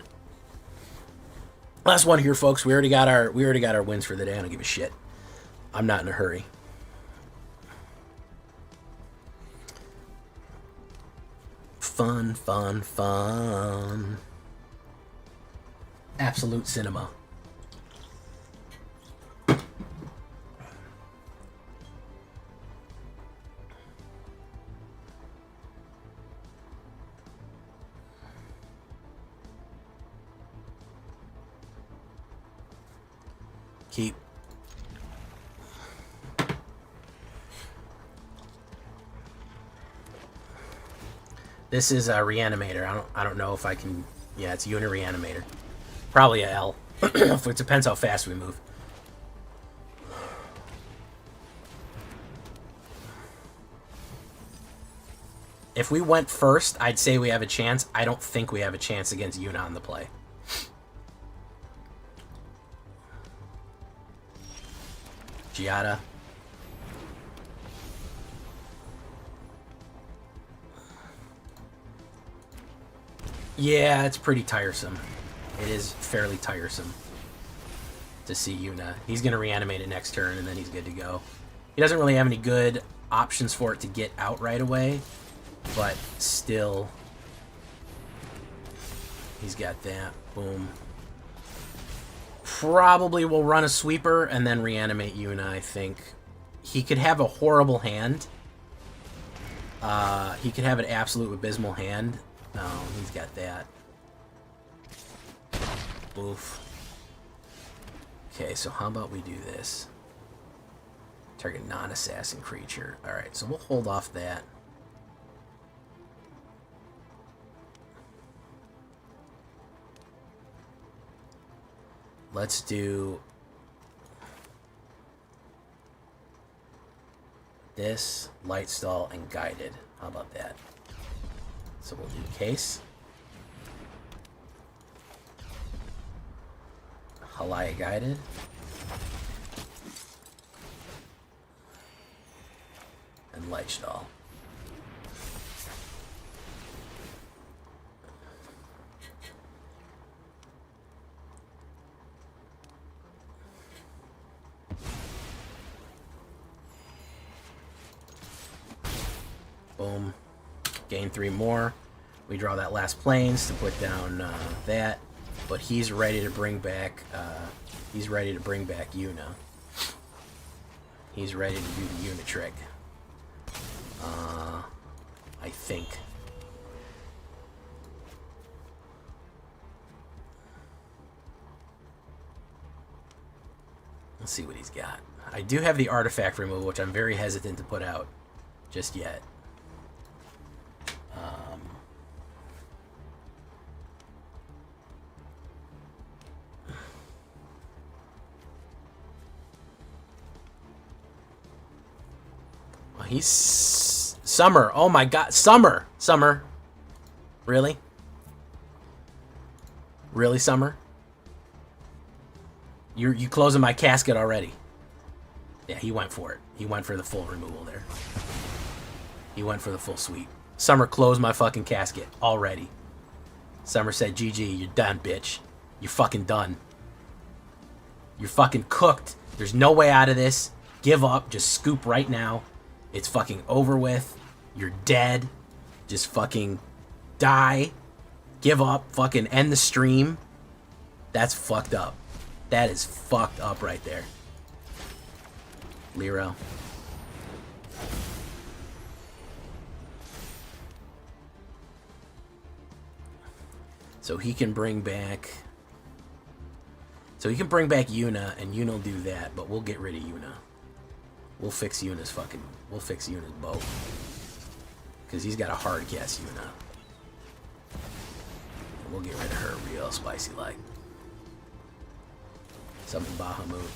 S1: Last one here, folks. We already got our wins for the day. I don't give a shit. I'm not in a hurry. Fun, fun, fun. Absolute cinema. Keep. This is a reanimator. I don't know if I can. Yeah, it's a unit reanimator. Probably a L. It depends how fast we move. If we went first, I'd say we have a chance. I don't think we have a chance against Yuna on the play. Giada. Yeah, it's pretty tiresome. It is fairly tiresome to see Yuna. He's going to reanimate it next turn, and then he's good to go. He doesn't really have any good options for it to get out right away, but still, he's got that. Boom. Probably will run a sweeper and then reanimate Yuna, I think. He could have a horrible hand. He could have an absolute abysmal hand. No, he's got that. Oof. Okay, so how about we do this? Target non-assassin creature. Alright, so we'll hold off that. Let's do this, Lightstall, and Guided. How about that? So we'll do Case. Halaya Guided. And Lightstall. Boom. Gain 3 more. We draw that last plains to put down that. But he's ready to bring back. He's ready to bring back Yuna. He's ready to do the Yuna trick. I think. Let's see what he's got. I do have the artifact removal, which I'm very hesitant to put out just yet. He's Summer. Oh my god. Summer. Summer. Really? Really, Summer? You closing my casket already. Yeah, he went for it. He went for the full removal there. He went for the full sweep. Summer closed my fucking casket already. Summer said, GG, you're done, bitch. You're fucking done. You're fucking cooked. There's no way out of this. Give up. Just scoop right now. It's fucking over with. You're dead. Just fucking die. Give up. Fucking end the stream. That's fucked up. That is fucked up right there. Lero. So he can bring back... So he can bring back Yuna, and Yuna will do that, but we'll get rid of Yuna. We'll fix Yuna's fucking... We'll fix Yuna's boat. Because he's got a hard guess, Yuna. We'll get rid of her real spicy like. Summon Bahamut.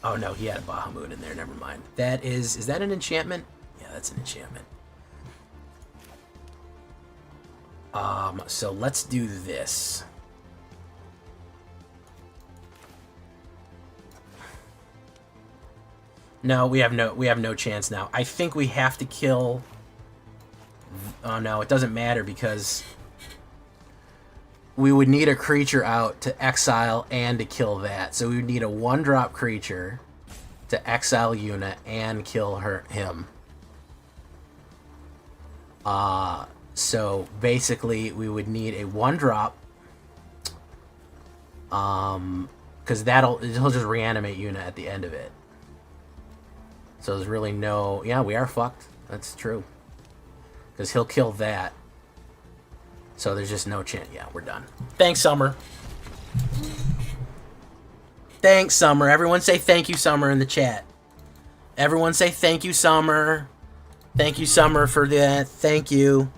S1: Oh no, he had a Bahamut in there, never mind. That is that an enchantment? Yeah, that's an enchantment. So let's do this. No, we have no chance now. I think we have to kill. Oh no, it doesn't matter because we would need a creature out to exile and to kill that. So we would need a 1-drop creature to exile Yuna and kill him. So basically we would need a 1-drop. Because he'll just reanimate Yuna at the end of it. So there's really no... Yeah, we are fucked. That's true. Because he'll kill that. So there's just no chance. Yeah, we're done. Thanks, Summer. Thanks, Summer. Everyone say thank you, Summer, in the chat. Everyone say thank you, Summer. Thank you, Summer, for that. Thank you.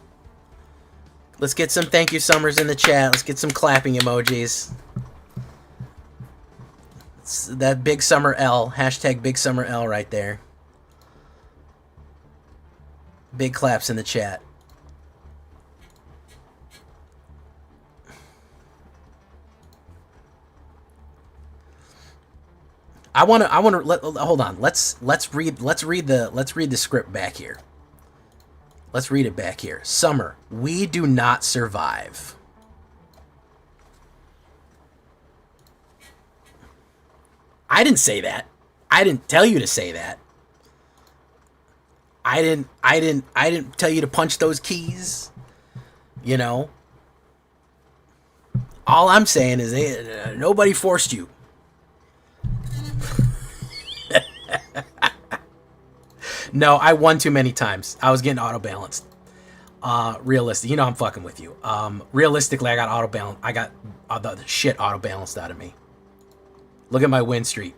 S1: Let's get some thank you, Summers, in the chat. Let's get some clapping emojis. It's that Big Summer L. Hashtag Big Summer L right there. Big claps in the chat. Hold on. Let's read the script back here. Let's read it back here. Summer, we do not survive. I didn't say that. I didn't tell you to say that. I didn't tell you to punch those keys. You know. All I'm saying is nobody forced you. No, I won too many times. I was getting auto-balanced. Realistic. You know I'm fucking with you. Realistically, I got auto-balanced. I got the shit auto-balanced out of me. Look at my win streak.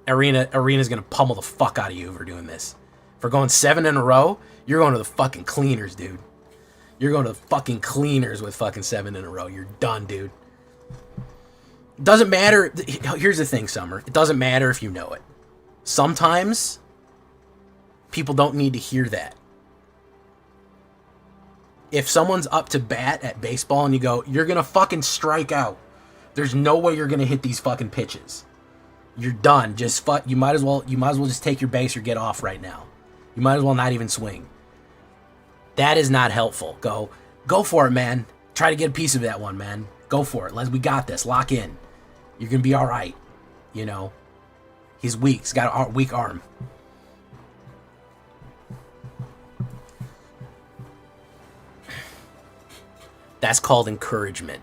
S1: Arena's gonna pummel the fuck out of you for doing this. For going 7 in a row, you're going to the fucking cleaners, dude. You're going to the fucking cleaners with fucking 7 in a row. You're done, dude. Doesn't matter. Here's the thing, Summer. It doesn't matter if you know it. Sometimes people don't need to hear that. If someone's up to bat at baseball and you go, you're gonna fucking strike out. There's no way you're gonna hit these fucking pitches. You're done. Just fuck. You might as well just take your base or get off right now. You might as well not even swing. That is not helpful. Go for it, man. Try to get a piece of that one, man. Go for it. We got this. Lock in. You're gonna be all right. You know. He's weak. He's got a weak arm. That's called encouragement.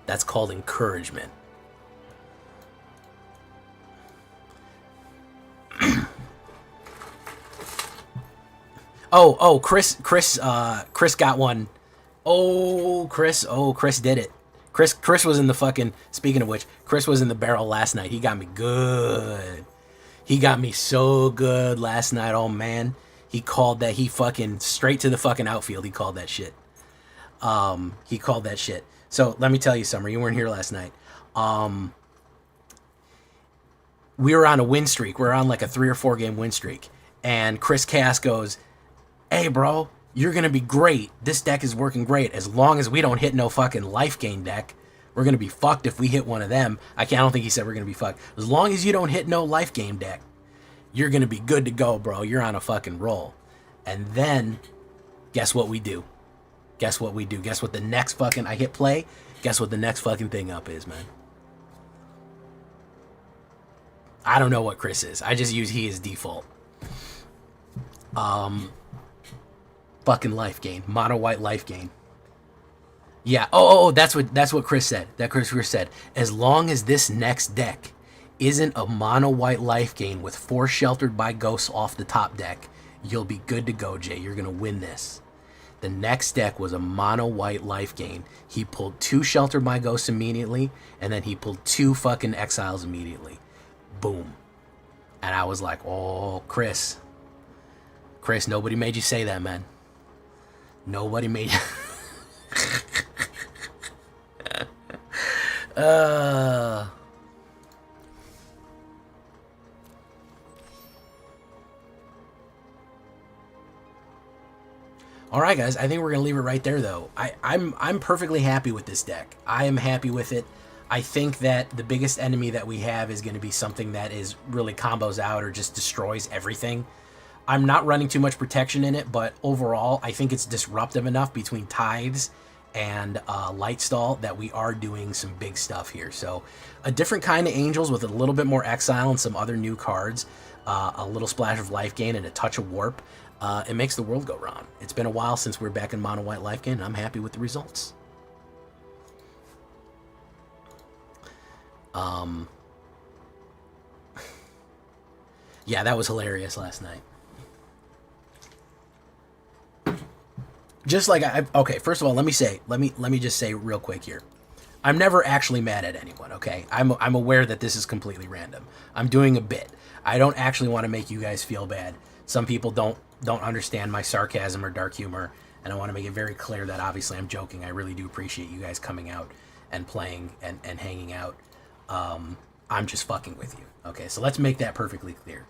S1: That's called encouragement. Chris got one. Chris did it. Chris was in the fucking, speaking of which, Chris was in the barrel last night. He got me good. He got me so good last night. Oh man. He called that. He fucking straight to the fucking outfield. He called that shit. He called that shit. So let me tell you, Summer, you weren't here last night. We were on a win streak. We were on like a 3 or 4 game win streak. And Chris Cass goes, hey bro, you're going to be great. This deck is working great. As long as we don't hit no fucking life gain deck, we're going to be fucked if we hit one of them. I don't think he said we're going to be fucked. As long as you don't hit no life gain deck, you're going to be good to go, bro. You're on a fucking roll. And then, guess what we do? Guess what we do? Guess what the next fucking, I hit play? Guess what the next fucking thing up is, man? I don't know what Chris is. I just use he as default. Fucking life gain. Mono white life gain. Yeah. That's what Chris said. Chris said, as long as this next deck isn't a mono white life gain with 4 sheltered by ghosts off the top deck, you'll be good to go, Jay. You're gonna win this. The next deck was a mono white life gain. He pulled 2 sheltered by ghosts immediately, and then he pulled 2 fucking exiles immediately. Boom. And I was like, oh, Chris, Chris, nobody made you say that, man. Nobody made you... All right, guys. I think we're gonna leave it right there, though. I'm perfectly happy with this deck. I am happy with it. I think that the biggest enemy that we have is going to be something that is really combos out or just destroys everything. I'm not running too much protection in it, but overall, I think it's disruptive enough between Tithes and Lightstall that we are doing some big stuff here. So a different kind of Angels with a little bit more Exile and some other new cards, a little splash of life gain and a touch of Warp. It makes the world go round. It's been a while since we're back in Mono White life gain, and I'm happy with the results. Yeah, that was hilarious last night. Just like okay, first of all, let me just say real quick here. I'm never actually mad at anyone, okay? I'm aware that this is completely random. I'm doing a bit. I don't actually want to make you guys feel bad. Some people don't understand my sarcasm or dark humor, and I want to make it very clear that obviously I'm joking. I really do appreciate you guys coming out and playing and hanging out. I'm just fucking with you. Okay, so let's make that perfectly clear.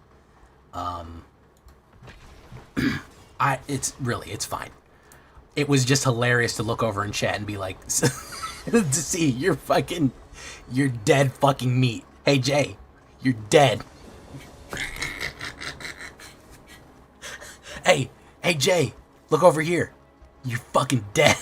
S1: It's fine. It was just hilarious to look over in chat and be like, to see you're dead fucking meat. Hey Jay, you're dead. Hey Jay, look over here. You're fucking dead.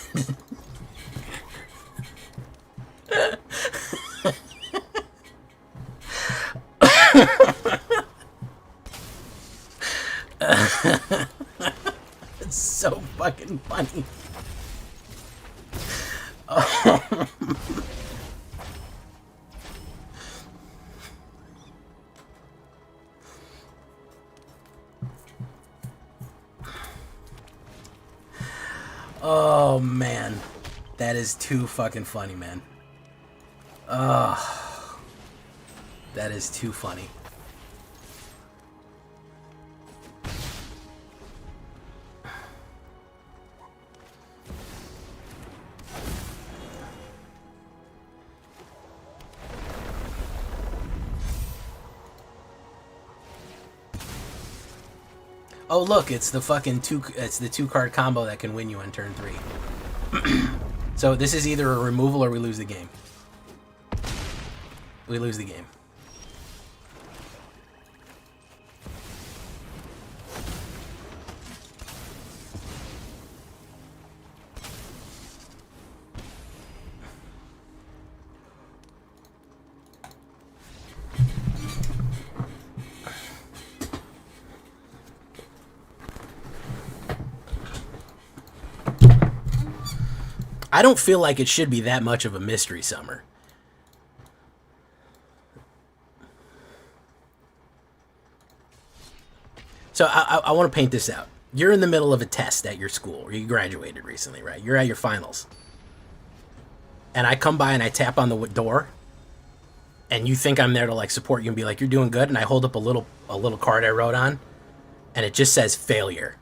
S1: It's so fucking funny. Oh man, that is too fucking funny, man. That is too funny. Oh look, it's the fucking two card combo that can win you on turn 3. So this is either a removal or we lose the game. We lose the game. I don't feel like it should be that much of a mystery summer. So I want to paint this out. You're in the middle of a test at your school, or you graduated recently, right? You're at your finals. And I come by and I tap on the door, and you think I'm there to like support you and be like, you're doing good, and I hold up a little card I wrote on, and it just says failure.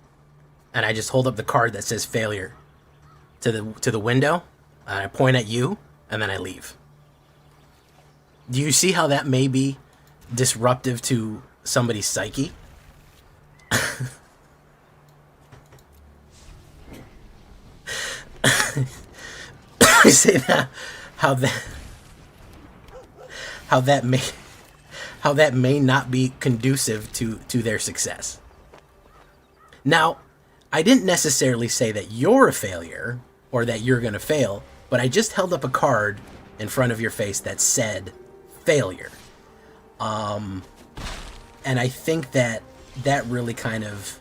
S1: And I just hold up the card that says failure to the window, and I point at you, and then I leave. Do you see how that may be disruptive to somebody's psyche? I say that how that may not be conducive to their success. Now, I didn't necessarily say that you're a failure or that you're going to fail, but I just held up a card in front of your face that said failure. And I think that really kind of,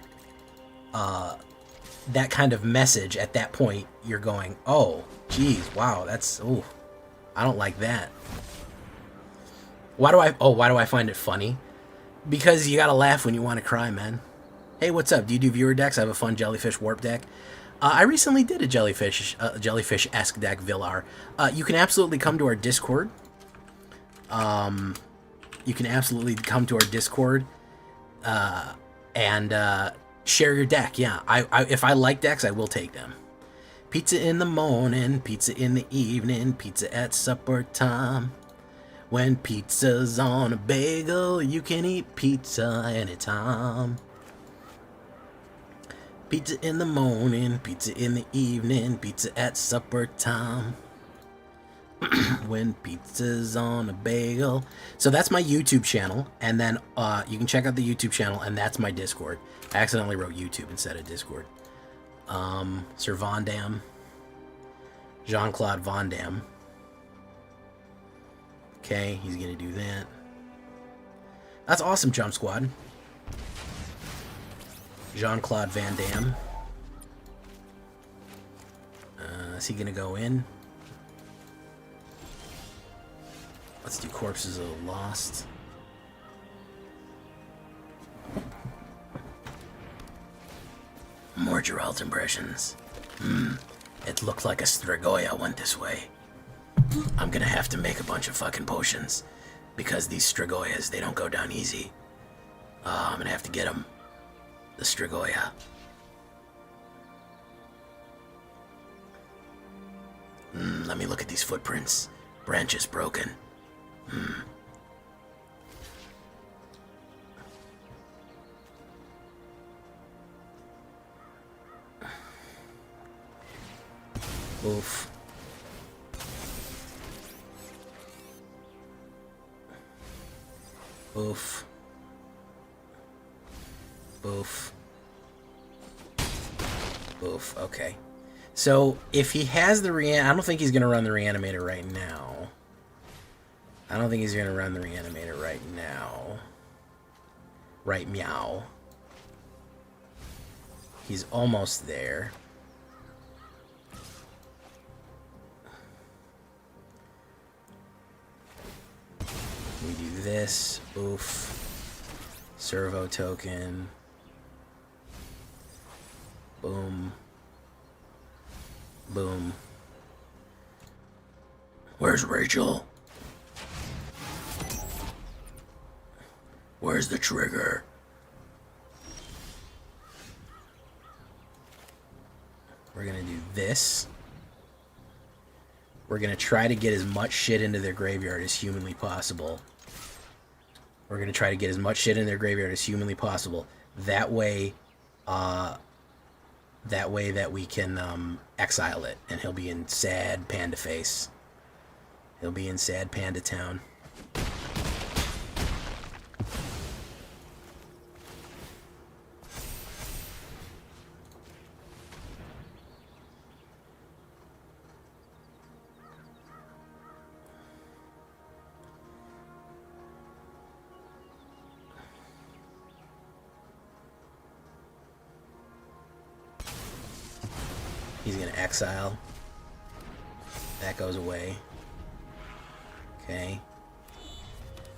S1: that kind of message at that point, you're going, oh, geez, wow, that's, ooh, I don't like that. Why do I find it funny? Because you gotta laugh when you want to cry, man. Hey, what's up? Do you do viewer decks? I have a fun Jellyfish Warp deck. I recently did a Jellyfish-esque deck, Villar. You can absolutely come to our Discord. Share your deck, yeah. If I like decks, I will take them. Pizza in the morning, pizza in the evening, pizza at supper time. When pizza's on a bagel, you can eat pizza anytime. Pizza in the morning, pizza in the evening, pizza at supper time. When pizza's on a bagel. So that's my YouTube channel, and then you can check out the YouTube channel, and that's my Discord. I accidentally wrote YouTube instead of Discord. Sir Von Dam. Jean-Claude Von Damme. Okay, he's gonna do that. That's awesome, Jump Squad. Jean-Claude Van Damme. Is he gonna go in? Let's do Corpses of the Lost. More Geralt impressions. It looked like a Strigoi went this way. I'm gonna have to make a bunch of fucking potions. Because these Strigoias, they don't go down easy. I'm gonna have to get them. The Strigoia. Let me look at these footprints. Branches broken. Oof. Oof. Oof. Oof. Okay. So, if he has the I don't think he's going to run the reanimator right now. I don't think he's going to run the reanimator right now. Right meow. He's almost there. We do this. Oof. Servo token. Boom. Boom. Where's Rachel? Where's the trigger? We're gonna do this. We're gonna try to get as much shit into their graveyard as humanly possible. We're gonna try to get as much shit in their graveyard as humanly possible. That way that we can exile it, and he'll be in sad panda face. He'll be in sad panda town. He's gonna exile. That goes away. Okay.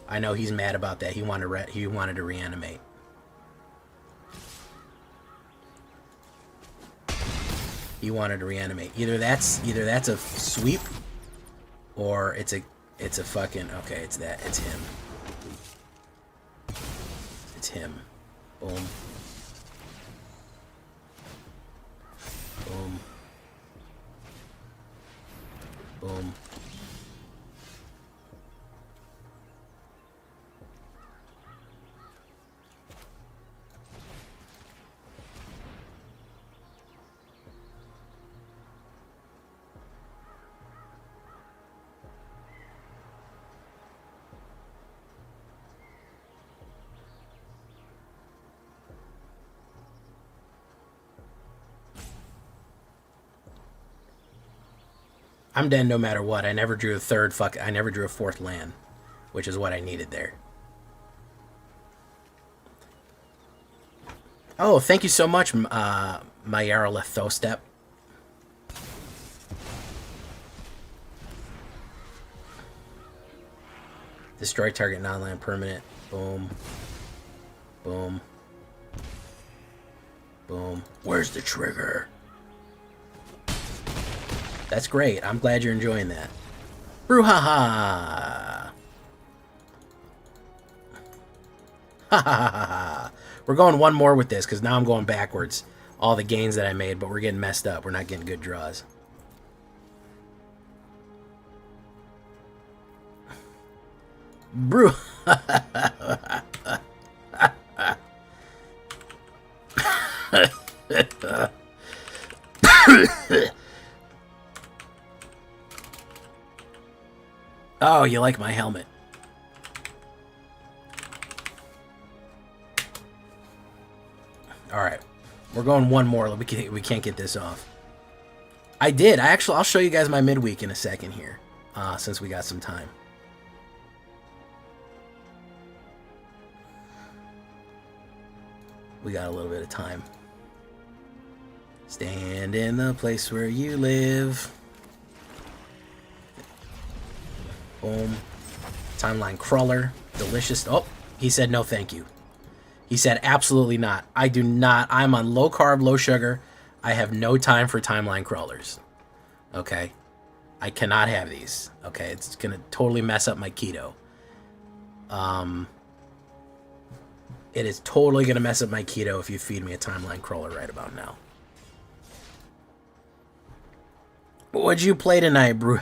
S1: I know he's mad about that. He wanted to reanimate. He wanted to reanimate. Either that's a sweep, or it's a fucking okay. It's that. It's him. It's him. Boom. Boom. Boom. I'm dead no matter what. I never drew I never drew a fourth land, which is what I needed there. Oh, thank you so much, Mayara Lethostep. Destroy target non-land permanent. Boom. Boom. Boom. Where's the trigger? That's great. I'm glad you're enjoying that. Brouhaha! Ha ha ha ha. We're going one more with this because now I'm going backwards. All the gains that I made, but we're getting messed up. We're not getting good draws. Brew. Oh, you like my helmet. All right. We're going one more. We can't get this off. I did. I'll show you guys my midweek in a second here, since we got some time. We got a little bit of time. Stand in the place where you live. Boom. Timeline crawler. Delicious. Oh, he said no thank you. He said absolutely not. I do not. I'm on low carb, low sugar. I have no time for timeline crawlers. Okay? I cannot have these. Okay? It's going to totally mess up my keto. It is totally going to mess up my keto if you feed me a timeline crawler right about now. What'd you play tonight, bro?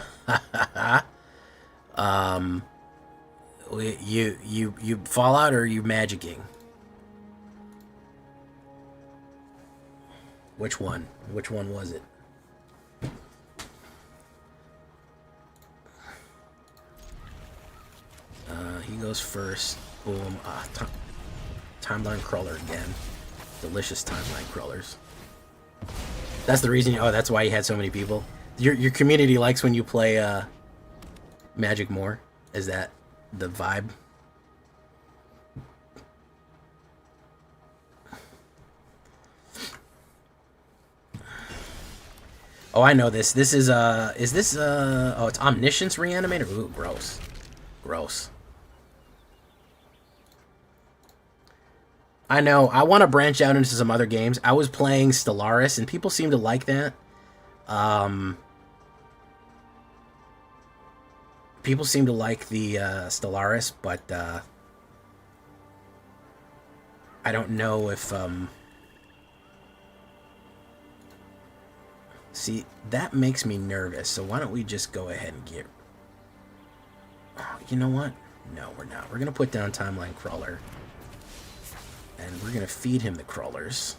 S1: You Fallout or you magicking? Which one? Which one was it? He goes first. Boom. Timeline crawler again. Delicious timeline crawlers. That's the reason. Oh, that's why you had so many people. Your community likes when you play Magic more. Is that the vibe? Oh, I know this. This is this oh, it's Omniscience Reanimator? Ooh, gross. Gross. I know. I want to branch out into some other games. I was playing Stellaris, and people seem to like that. People seem to like the Stellaris, but I don't know if... See, that makes me nervous, so why don't we just go ahead and get... Oh, you know what? No, we're not. We're going to put down Timeline Crawler. And we're going to feed him the crawlers.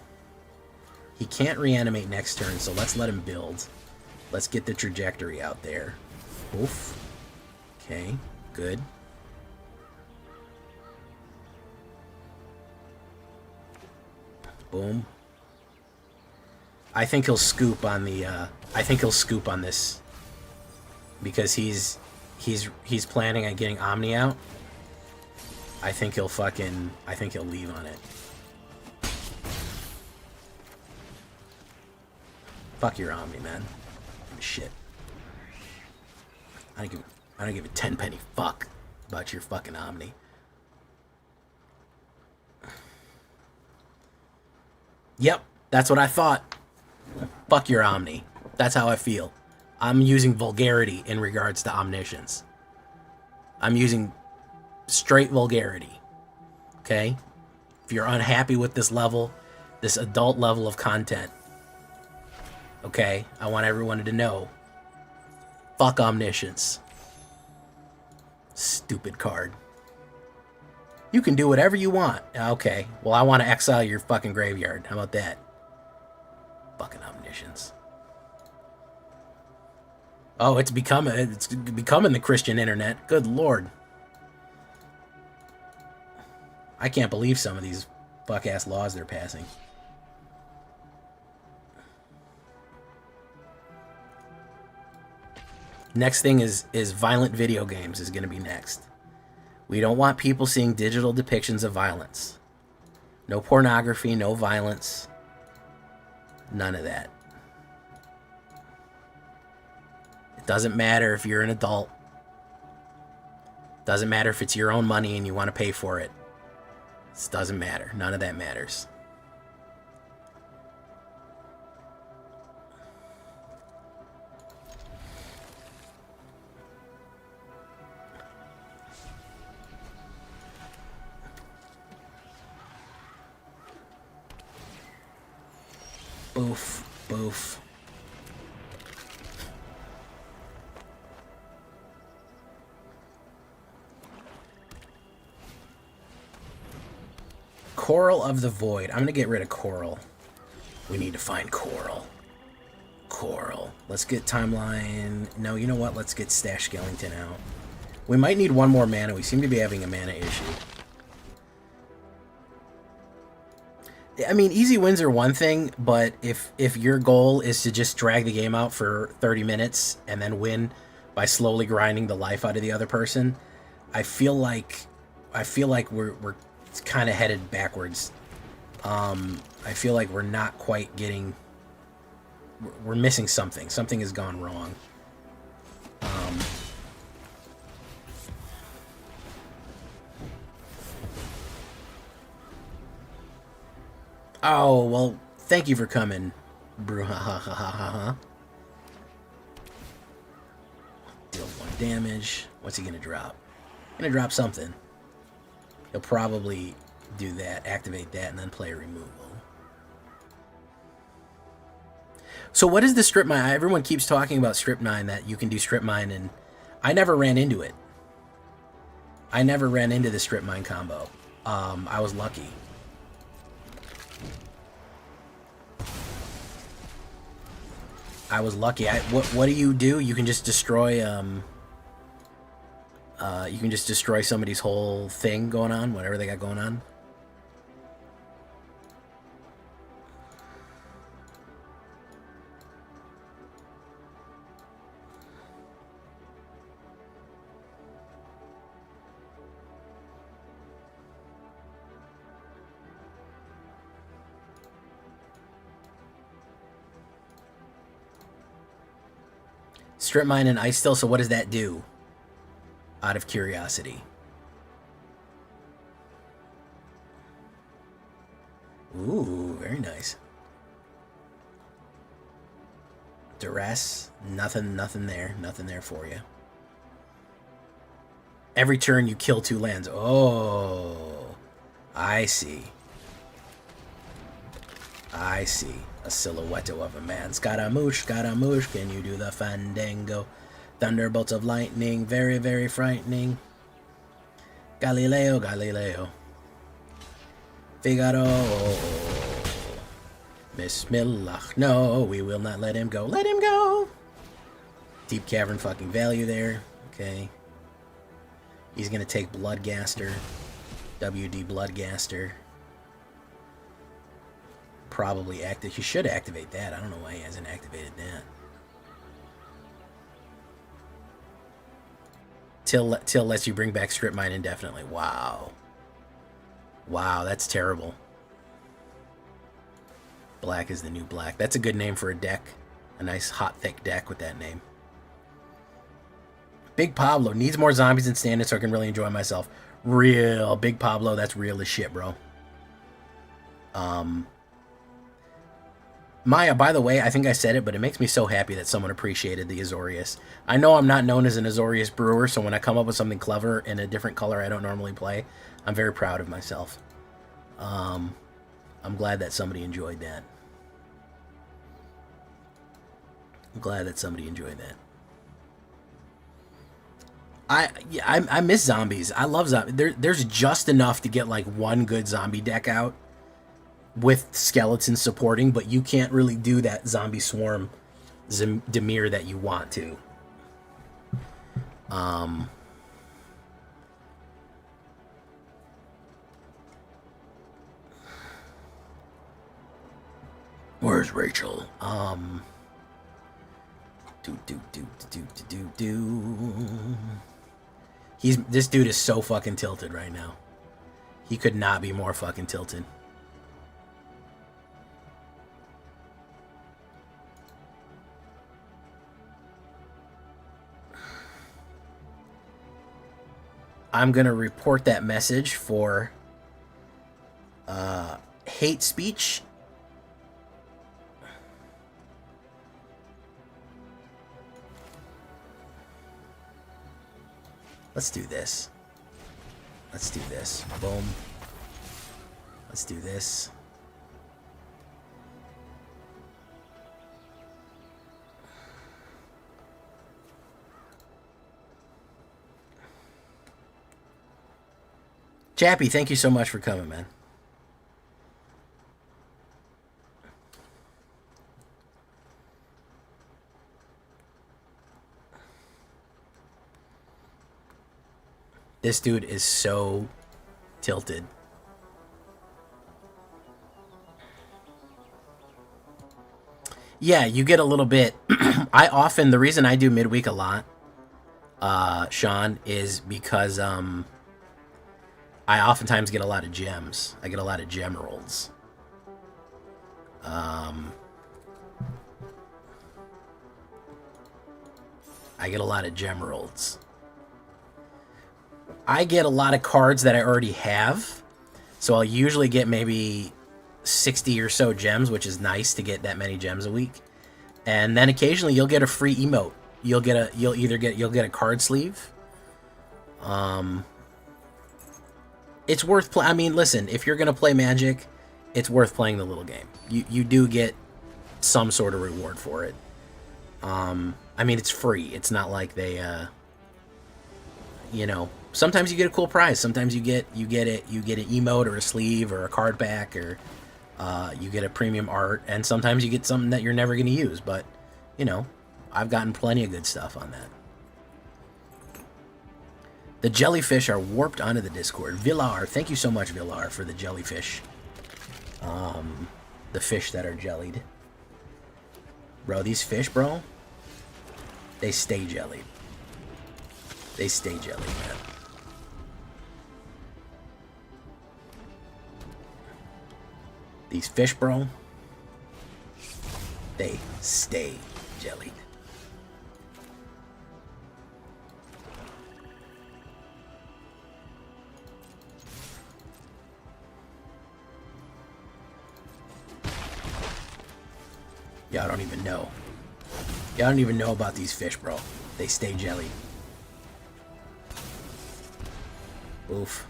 S1: He can't reanimate next turn, so let's let him build. Let's get the trajectory out there. Oof. Okay, good. Boom. I think he'll scoop on the I think he'll scoop on this because he's planning on getting Omni out. I think he'll leave on it. Fuck your Omni, man. Shit. I don't give a 10 penny fuck about your fucking Omni. Yep, that's what I thought. Fuck your Omni. That's how I feel. I'm using vulgarity in regards to omniscience. I'm using straight vulgarity. Okay? If you're unhappy with this level, this adult level of content, okay, I want everyone to know. Fuck omniscience. Stupid card. You can do whatever you want. Okay, well, I want to exile your fucking graveyard. How about that? Fucking omniscience. Oh, it's becoming the Christian internet. Good lord. I can't believe some of these fuck-ass laws they're passing. Next thing is violent video games is going to be next. We don't want people seeing digital depictions of violence. No pornography, no violence. None of that. It doesn't matter if you're an adult. Doesn't matter if it's your own money and you want to pay for it. It doesn't matter. None of that matters. Boof. Boof. Coral of the Void. I'm gonna get rid of Coral. We need to find Coral. Coral. Let's get Timeline. No, you know what? Let's get Stash Skellington out. We might need one more mana. We seem to be having a mana issue. I mean, easy wins are one thing, but if your goal is to just drag the game out for 30 minutes and then win by slowly grinding the life out of the other person, I feel like we're kind of headed backwards. I feel like we're not quite getting... We're missing something. Something has gone wrong. Oh, well, thank you for coming, Bruhahahaha. Deal 1 damage. What's he gonna drop? Gonna drop something. He'll probably do that, activate that, and then play a removal. So what is the strip mine? Everyone keeps talking about strip mine, that you can do strip mine, and I never ran into it. I never ran into the strip mine combo. I was lucky. I was lucky. What do? You can just destroy you can just destroy somebody's whole thing going on, whatever they got going on. Strip mine and ice still, so what does that do? Out of curiosity. Ooh, very nice. Duress, nothing there. Nothing there for you. Every turn you kill 2 lands. Oh, I see. I see. A silhouette of a man. Scaramouche, Scaramouche, can you do the fandango? Thunderbolts of lightning, very, very frightening. Galileo, Galileo. Figaro. Bismillah. No, we will not let him go. Let him go! Deep Cavern fucking value there. Okay. He's gonna take Bloodgaster. WD Bloodgaster. Probably active. He should activate that. I don't know why he hasn't activated that. Till lets you bring back Strip Mine indefinitely. Wow. Wow, that's terrible. Black is the new black. That's a good name for a deck. A nice, hot, thick deck with that name. Big Pablo. Needs more zombies than standard so I can really enjoy myself. Real. Big Pablo, that's real as shit, bro. Maya, by the way, I think I said it, but it makes me so happy that someone appreciated the Azorius. I know I'm not known as an Azorius brewer, so when I come up with something clever in a different color I don't normally play, I'm very proud of myself. I'm glad that somebody enjoyed that. I'm glad that somebody enjoyed that. I miss zombies. I love zombies. There's just enough to get like one good zombie deck out with skeletons supporting, but you can't really do that zombie swarm Demir that you want to. Where's Rachel? This dude is so fucking tilted right now. He could not be more fucking tilted. I'm gonna report that message for hate speech. Let's do this. Let's do this. Boom. Let's do this. Chappie, thank you so much for coming, man. This dude is so tilted. Yeah, you get a little bit. The reason I do midweek a lot, Sean, is because I oftentimes get a lot of gems. I get a lot of gem rolls. I get a lot of gem rolls. I get a lot of cards that I already have, so I'll usually get maybe 60 or so gems, which is nice to get that many gems a week. And then occasionally you'll get a free emote. You'll get a card sleeve. It's worth I mean, listen, if you're gonna play Magic, it's worth playing the little game. You do get some sort of reward for it. I mean, it's free. It's not like they sometimes you get a cool prize. Sometimes you get an emote or a sleeve or a card back, or you get a premium art, and sometimes you get something that you're never going to use. But I've gotten plenty of good stuff on that. The jellyfish are warped onto the Discord. Villar, thank you so much, Villar, for the jellyfish. The fish that are jellied. Bro, these fish, bro, they stay jellied. They stay jellied, man. These fish, bro, they stay jellied. Y'all don't even know. Y'all don't even know about these fish, bro. They stay jellied. Oof.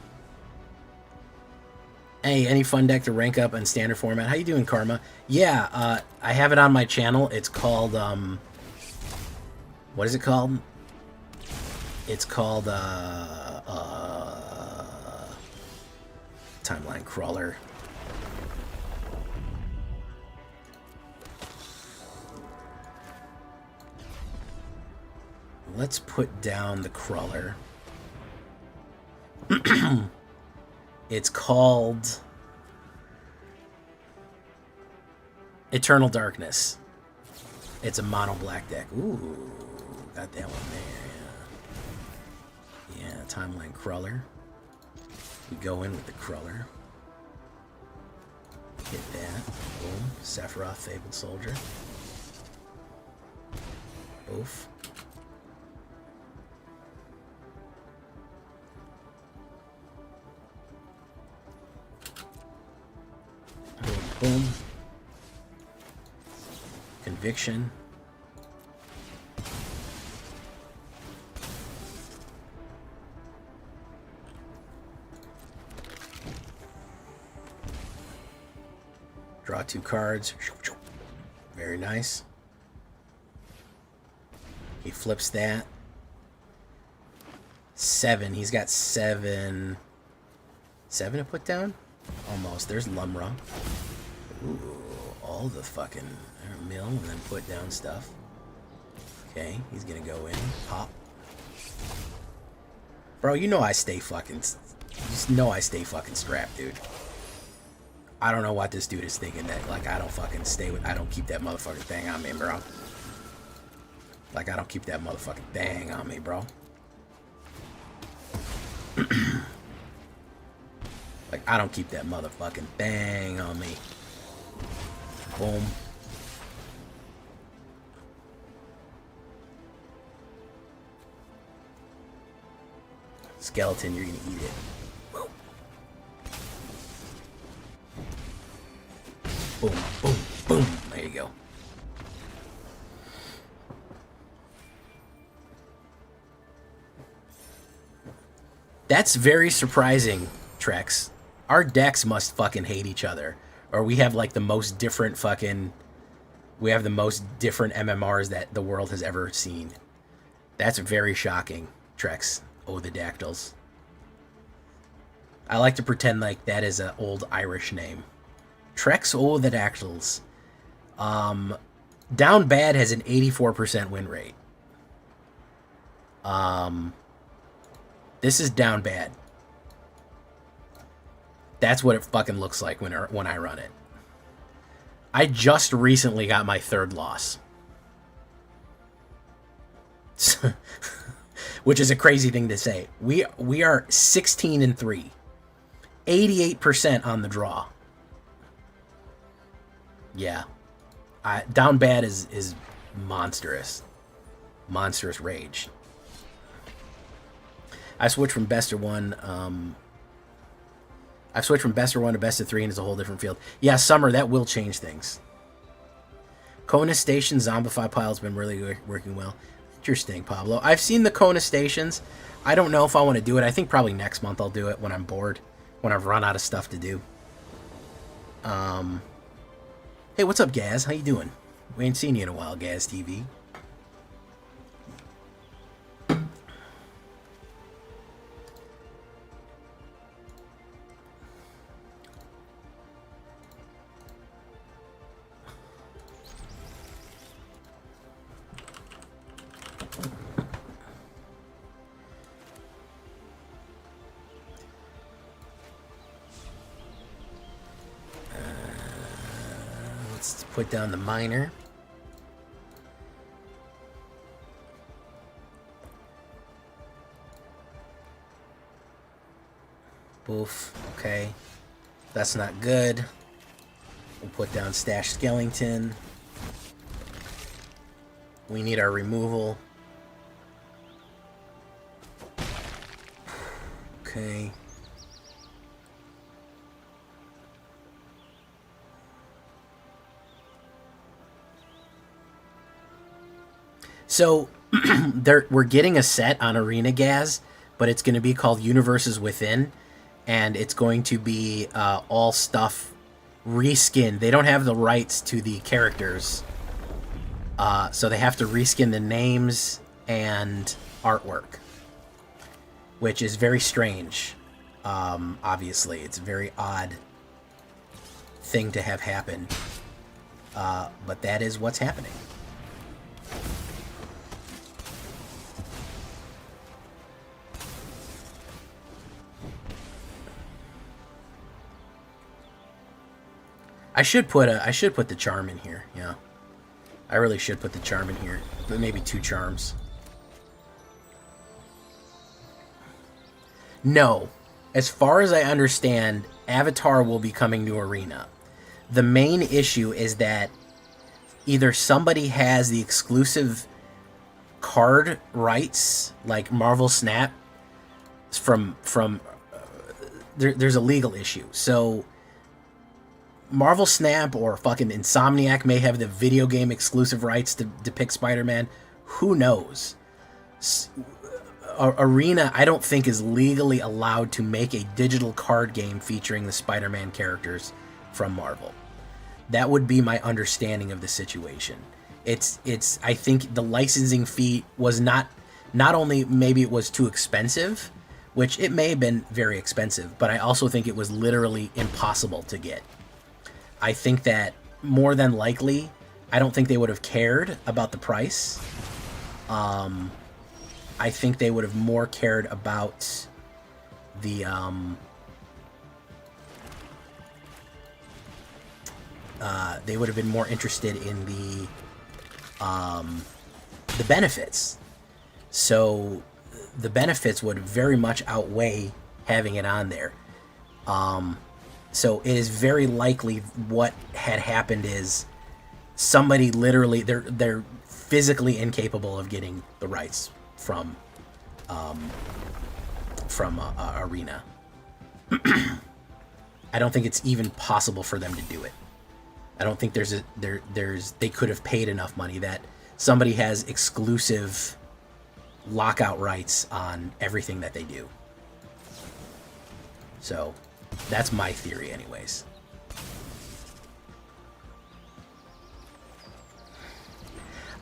S1: Hey, any fun deck to rank up in standard format? How you doing, Karma? Yeah, I have it on my channel. It's called, what is it called? It's called, Timeline Crawler. Let's put down the crawler. It's called Eternal Darkness. It's a mono black deck. Ooh, got that one there. Yeah, Timeline Crawler. We go in with the crawler. Hit that. Boom. Sephiroth, Fabled Soldier. Oof. Boom, boom. Conviction. Draw 2 cards. Very nice. He flips that. 7. He's got 7. 7 to put down? Almost. There's Lumra. Ooh, all the fucking mill and then put down stuff. Okay, he's gonna go in. Pop. Bro, you know I stay fucking... You just know I stay fucking strapped, dude. I don't know what this dude is thinking that, like, I don't fucking stay with... I don't keep that motherfucking thing on me, bro. Like, I don't keep that motherfucking thing on me, bro. Like, I don't keep that motherfucking thing on me. Boom. Skeleton, you're gonna eat it. Boom. Boom, boom, boom. There you go. That's very surprising, Trex. Our decks must fucking hate each other. Or we have like the most different fucking... We have the most different MMRs that the world has ever seen. That's very shocking, Trex. Oh, the dactyls. I like to pretend like that is an old Irish name. Trex O'Dactyls. Down Bad has an 84% win rate. This is Down Bad. That's what it fucking looks like when I run it. I just recently got my 3rd loss. Which is a crazy thing to say. We are 16-3. 88% on the draw. Yeah. Down Bad is monstrous. Monstrous rage. I switched from best of 1. I've switched from best of 1 to best of 3, and it's a whole different field. Yeah, Summer, that will change things. Kona Station Zombify pile's been really working well. Interesting, Pablo. I've seen the Kona Stations. I don't know if I want to do it. I think probably next month I'll do it when I'm bored. When I've run out of stuff to do. Hey, what's up, Gaz? How you doing? We ain't seen you in a while, Gaz TV. Put down the miner. Boof. Okay. That's not good. We'll put down Stash Skellington. We need our removal. Okay. So, we're getting a set on Arena Gaz, but it's going to be called Universes Within, and it's going to be all stuff reskinned. They don't have the rights to the characters, so they have to reskin the names and artwork, which is very strange. Obviously, it's a very odd thing to have happen, but that is what's happening. I should put the charm in here. Yeah, I really should put the charm in here, but maybe 2 charms. No, as far as I understand, Avatar will be coming to Arena. The main issue is that either somebody has the exclusive card rights, like Marvel Snap, there's a legal issue. So Marvel Snap or fucking Insomniac may have the video game exclusive rights to depict Spider-Man. Who knows? Arena, I don't think, is legally allowed to make a digital card game featuring the Spider-Man characters from Marvel. That would be my understanding of the situation. I think the licensing fee was not only maybe it was too expensive, which it may have been very expensive, but I also think it was literally impossible to get. I think that more than likely, I don't think they would have cared about the price. I think they would have more cared about the they would have been more interested in the benefits. So the benefits would very much outweigh having it on there. So it is very likely what had happened is somebody literally they're physically incapable of getting the rights from Arena. I don't think it's even possible for them to do it. I don't think they could have paid enough money that somebody has exclusive lockout rights on everything that they do. So that's my theory anyways.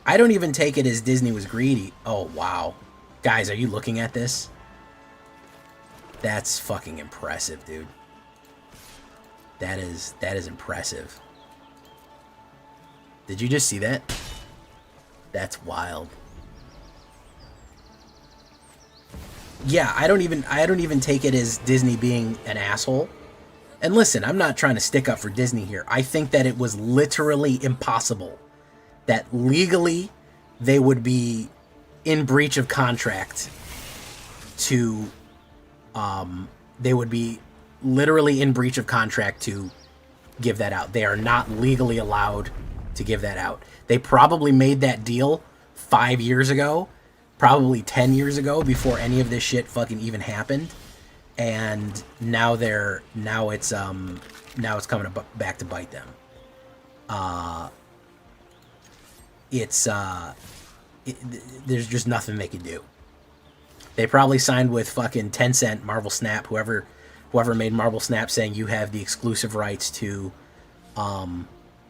S1: I don't even take it as Disney was greedy. Oh, wow. Guys, are you looking at this? That's fucking impressive, dude. That is impressive. Did you just see that? That's wild. Yeah, I don't even take it as Disney being an asshole. And listen, I'm not trying to stick up for Disney here. I think that it was literally impossible that legally they would be in breach of contract to they would be literally in breach of contract to give that out. They are not legally allowed to give that out. They probably made that deal 5 years ago, probably 10 years ago, before any of this shit fucking even happened. And now it's coming back to bite them. There's just nothing they can do. They probably signed with fucking Tencent, Marvel Snap, whoever made Marvel Snap, saying you have the exclusive rights to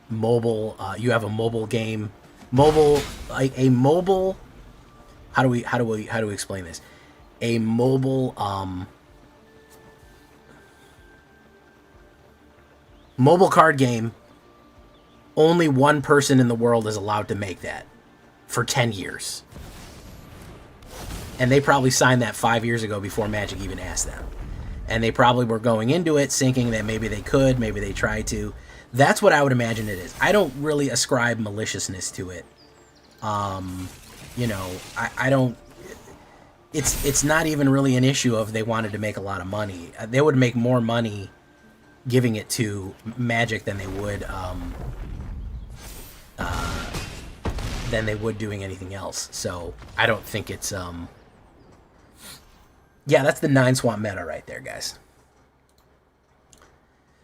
S1: mobile. You have a mobile game, a mobile. How do we explain this? A mobile mobile card game. Only one person in the world is allowed to make that for 10 years. And they probably signed that 5 years ago before Magic even asked them. And they probably were going into it thinking that maybe they could, maybe they tried to. That's what I would imagine it is. I don't really ascribe maliciousness to it. You know, I don't... It's not even really an issue of they wanted to make a lot of money. They would make more money giving it to Magic than they would doing anything else. So I don't think it's yeah, that's the 9 swamp meta right there, guys.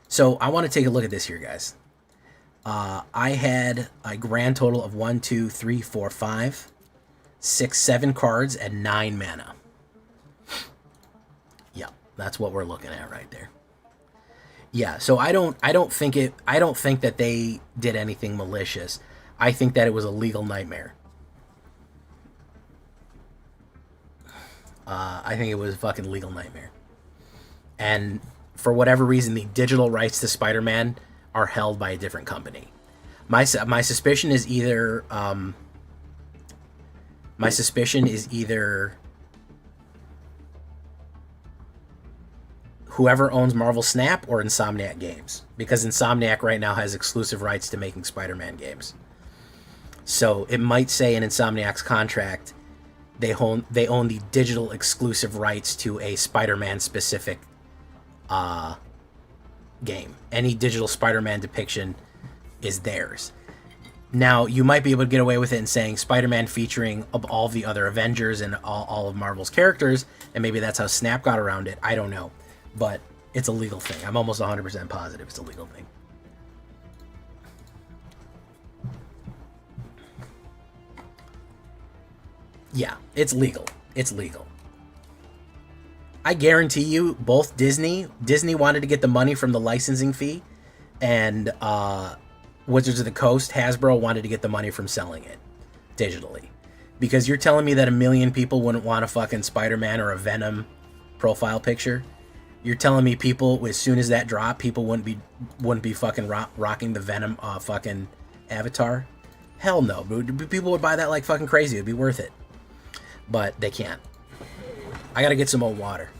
S1: So I want to take a look at this here, guys. I had a grand total of 1, 2, 3, 4, 5, 6, 7 cards and 9 mana. Yeah, that's what we're looking at right there. Yeah, so I don't think that they did anything malicious. I think that it was a legal nightmare. I think it was a fucking legal nightmare. And for whatever reason, the digital rights to Spider-Man are held by a different company. My suspicion is either whoever owns Marvel Snap or Insomniac Games, because Insomniac right now has exclusive rights to making Spider-Man games. So it might say in Insomniac's contract they own the digital exclusive rights to a Spider-Man specific game. Any digital Spider-Man depiction is theirs. Now, you might be able to get away with it in saying Spider-Man featuring all the other Avengers and all of Marvel's characters, and maybe that's how Snap got around it. I don't know. But it's a legal thing. I'm almost 100% positive it's a legal thing. Yeah, it's legal. It's legal. I guarantee you, both Disney wanted to get the money from the licensing fee, and Wizards of the Coast, Hasbro, wanted to get the money from selling it digitally. Because you're telling me that 1 million people wouldn't want a fucking Spider-Man or a Venom profile picture? You're telling me people, as soon as that dropped, people wouldn't be fucking rocking the Venom fucking avatar? Hell no. People would buy that like fucking crazy. It'd be worth it. But they can't. I gotta get some more water.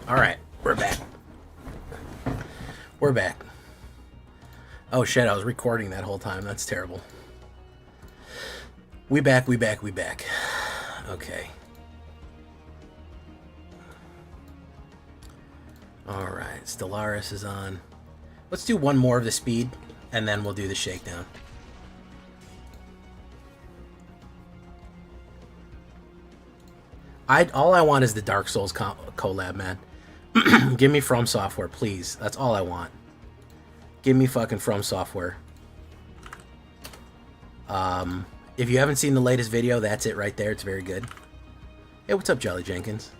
S1: Alright, we're back. We're back. Oh shit, I was recording that whole time. That's terrible. We back. Okay. Alright, Stellaris is on. Let's do one more of the speed, and then we'll do the shakedown. All I want is the Dark Souls collab, man. Give me From Software, please. That's all I want. Give me fucking From Software. If you haven't seen the latest video, that's it right there. It's very good. Hey, what's up, Jolly Jenkins?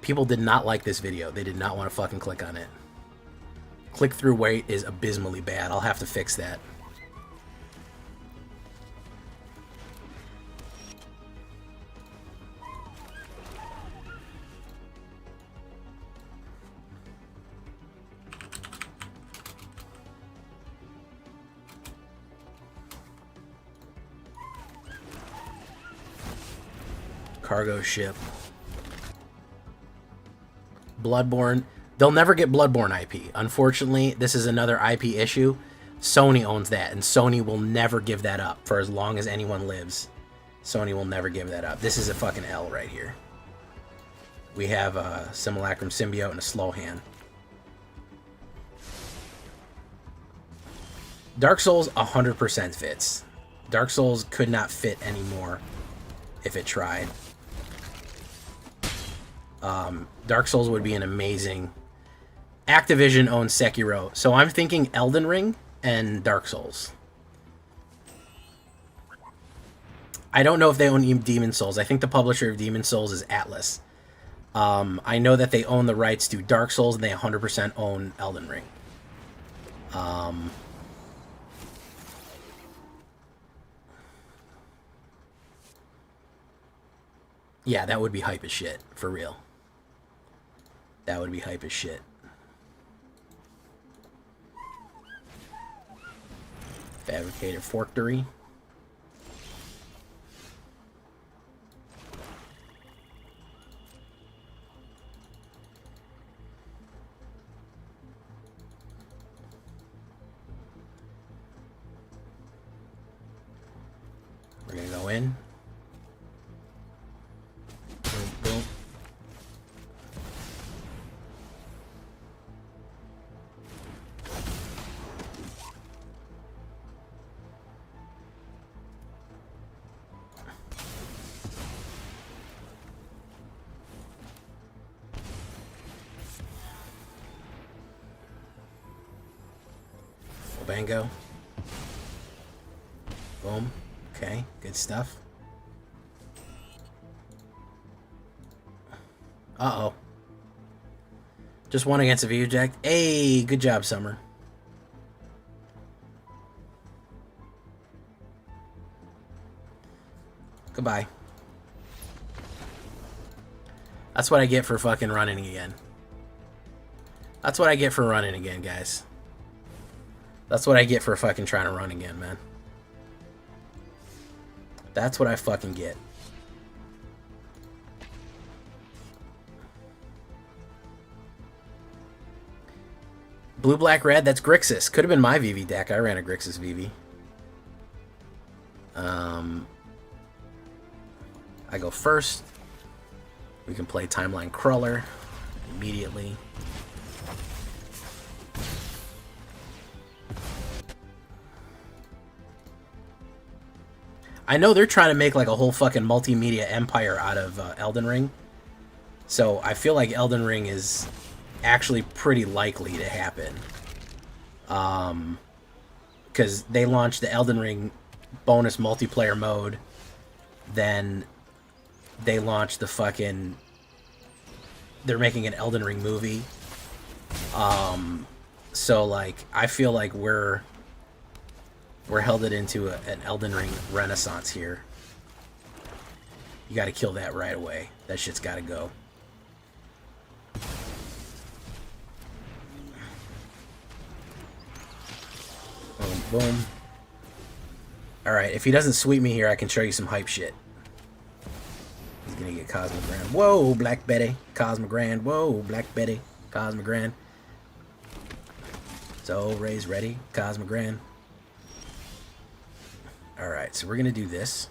S1: People did not like this video. They did not want to fucking click on it. Click-through rate is abysmally bad. I'll have to fix that. Cargo ship. Bloodborne. They'll never get Bloodborne IP. Unfortunately, this is another IP issue. Sony owns that, and Sony will never give that up for as long as anyone lives. Sony will never give that up. This is a fucking L right here. We have a Simulacrum Symbiote and a Slow Hand. Dark Souls 100% fits. Dark Souls could not fit anymore if it tried. Dark Souls would be an amazing... Activision owns Sekiro, so I'm thinking Elden Ring and Dark Souls. I don't know if they own Demon Souls. I think the publisher of Demon Souls is Atlas. I know that they own the rights to Dark Souls, and they 100% own Elden Ring. Yeah, that would be hype as shit, for real. That would be hype as shit. Fabricator Forktory. We're gonna go in. Boom, boom. Bango. Boom. Okay, good stuff. Uh-oh. Just one against a view jack. Hey, good job, Summer. Goodbye. That's what I get for fucking running again. That's what I get for running again, guys. That's what I get for fucking trying to run again, man. That's what I fucking get. Blue, black, red, that's Grixis. Could have been my VV deck. I ran a Grixis VV. I go first. We can play Timeline Crawler immediately. I know they're trying to make like a whole fucking multimedia empire out of Elden Ring. So I feel like Elden Ring is actually pretty likely to happen. Because they launched the Elden Ring bonus multiplayer mode. Then they launched the fucking... They're making an Elden Ring movie. So like, I feel like we're headed into an Elden Ring renaissance here. You gotta kill that right away. That shit's gotta go. Boom, boom. Alright, if he doesn't sweep me here, I can show you some hype shit. He's gonna get Cosmic Grand. Whoa, Black Betty. Cosmic Grand. Whoa, Black Betty. Cosmic Grand. So, Ray's ready. Cosmic Grand. Alright, so we're gonna do this.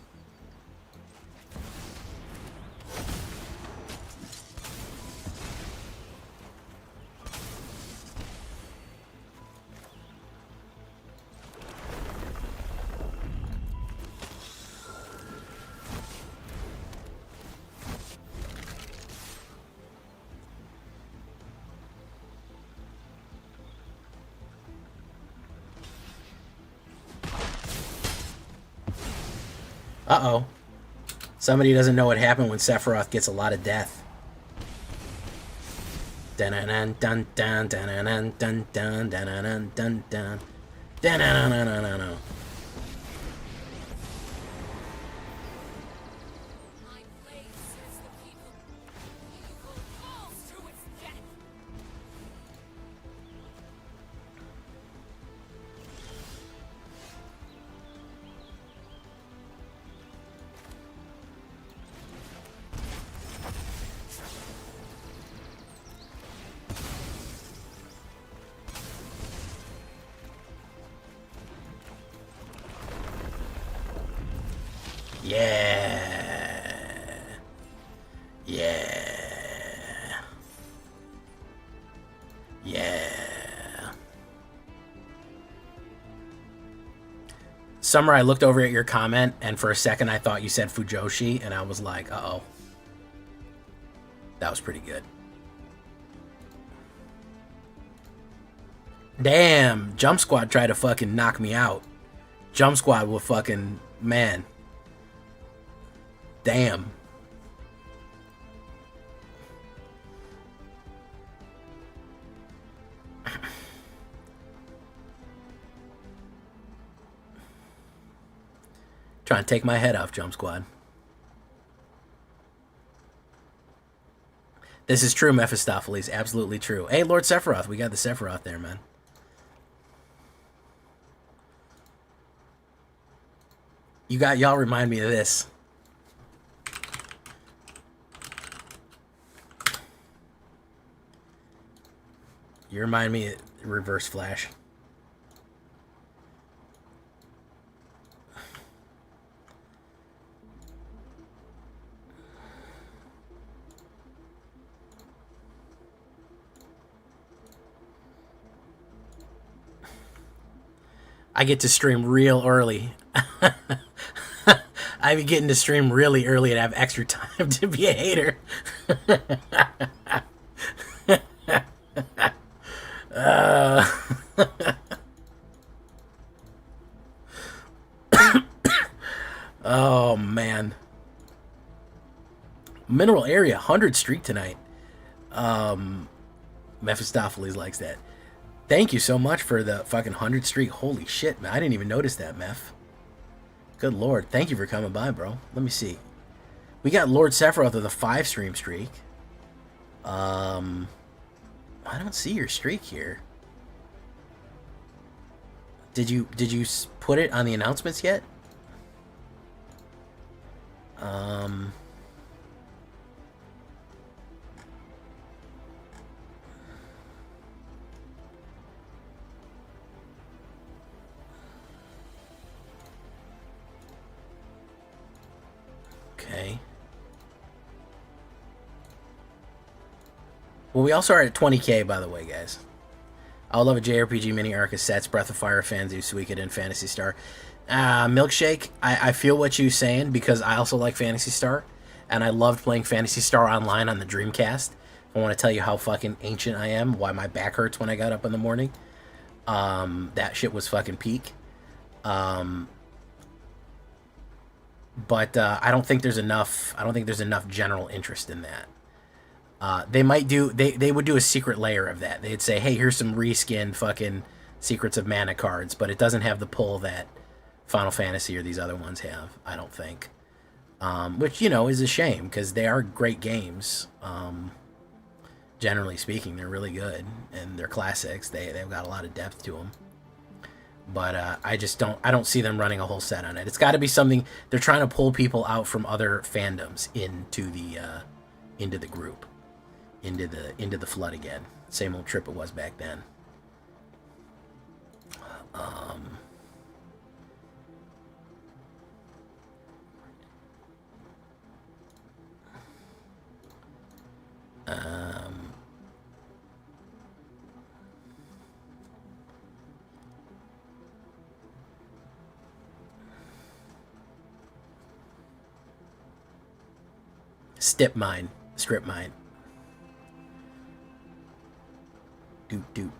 S1: Uh-oh. Somebody doesn't know what happened when Sephiroth gets a lot of death. Dun-dun-dun, dun-dun, dun-dun-dun, dun-dun, dun-dun-dun, dun-dun. Dun-dun-dun-dun-dun-dun. Yeah. Yeah. Yeah. Summer, I looked over at your comment, and for a second I thought you said Fujoshi, and I was like, uh-oh. That was pretty good. Damn, Jump Squad tried to fucking knock me out. Jump Squad will fucking... Man. Damn. Trying to take my head off, Jump Squad. This is true, Mephistopheles. Absolutely true. Hey, Lord Sephiroth. We got the Sephiroth there, man. Y'all remind me of this. You remind me of Reverse Flash. I get to stream real early. I be getting to stream really early and have extra time to be a hater. Oh, man. Mineral Area, 100 streak tonight. Mephistopheles likes that. Thank you so much for the fucking 100 streak. Holy shit, man. I didn't even notice that, Meph. Good lord. Thank you for coming by, bro. Let me see. We got Lord Sephiroth with a 5 stream streak. I don't see your streak here. Did you put it on the announcements yet? Okay. Well, we also are at 20k, by the way, guys. I love a JRPG mini arc sets, Breath of Fire, Fanzu, Suikoden, and Phantasy Star. Milkshake, I feel what you're saying because I also like Phantasy Star, and I loved playing Phantasy Star online on the Dreamcast. I want to tell you how fucking ancient I am, why my back hurts when I got up in the morning. That shit was fucking peak. But I don't think there's enough. I don't think there's enough general interest in that. They might do. They would do a secret layer of that. They'd say, "Hey, here's some reskinned fucking Secrets of Mana cards," but it doesn't have the pull that Final Fantasy or these other ones have. I don't think. Which, you know, is a shame because they are great games. Generally speaking, they're really good and they're classics. They've got a lot of depth to them. But I just don't see them running a whole set on it. It's got to be something they're trying to pull people out from other fandoms into the group, into the flood again. Same old trip it was back then. Um, Strip mine. Do. Do.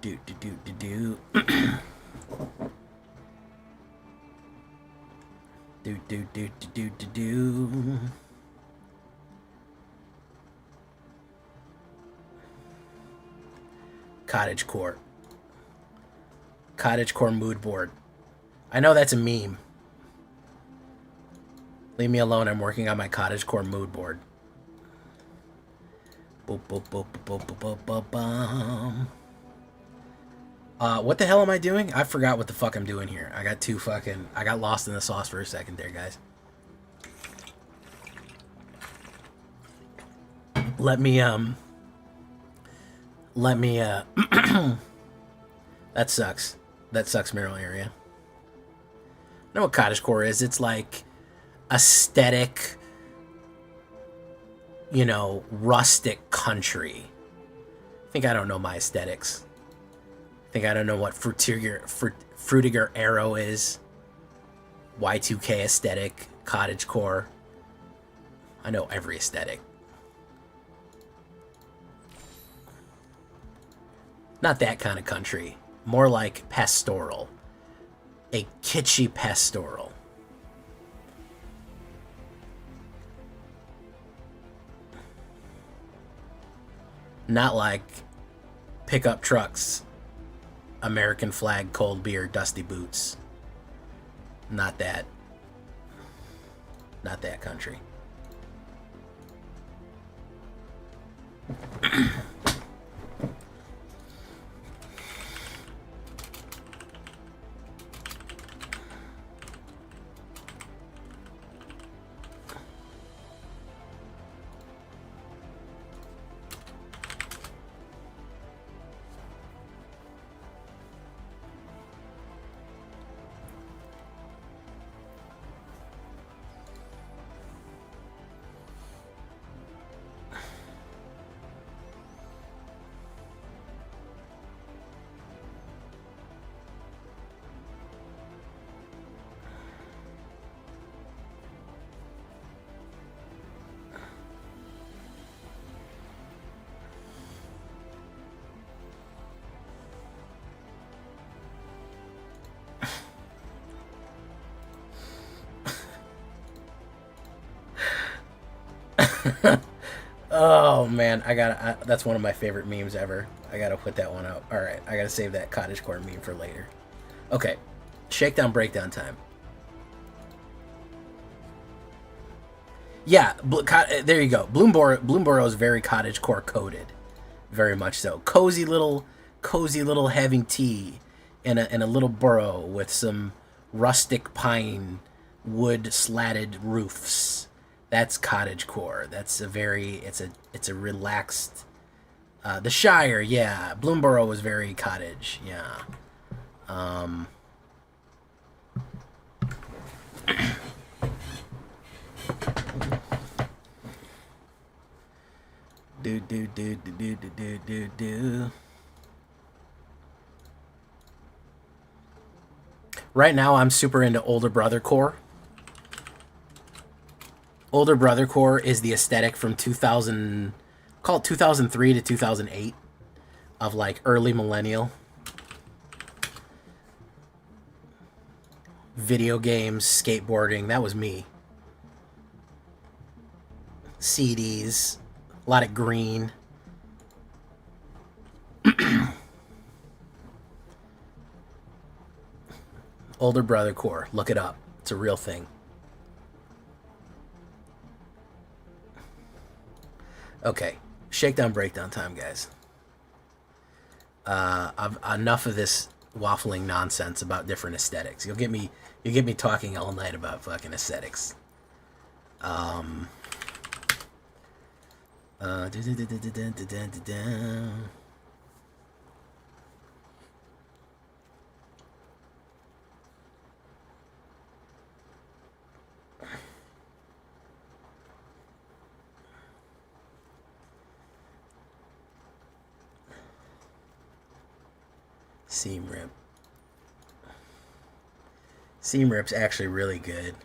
S1: Cottagecore mood board. I know that's a meme. Leave me alone. I'm working on my cottagecore mood board. Boop, boop, boop, boop, boop, boop, boop, boop. What the hell am I doing? I forgot what the fuck I'm doing here. I got lost in the sauce for a second there, guys. Let me, that sucks. Merrill area. I know what cottagecore is. It's like aesthetic, rustic country. I think I don't know my aesthetics. I think I don't know what Frutiger Arrow is. Y2K aesthetic, cottagecore. I know every aesthetic. Not that kind of country. More like pastoral. A kitschy pastoral. Not like pickup trucks, American flag, cold beer, dusty boots. Not that country. Oh man, that's one of my favorite memes ever. I gotta put that one out. Alright, I gotta save that cottagecore meme for later. Okay, shakedown breakdown time. Yeah, there you go. Bloomboro is very cottagecore coded. Very much so. Cozy little having tea in a little burrow with some rustic pine wood slatted roofs. That's cottagecore. That's it's a relaxed. The Shire, yeah. Bloomboro was very cottage, yeah. Do. Right now, I'm super into older brother core. Older brother core is the aesthetic from 2000, call it 2003 to 2008, of like early millennial video games, skateboarding. That was me. CDs, a lot of green. Older brother core, look it up. It's a real thing. Okay, shakedown breakdown time, guys. Enough of this waffling nonsense about different aesthetics. You get me talking all night about fucking aesthetics. Seam rip. Seam rip's actually really good.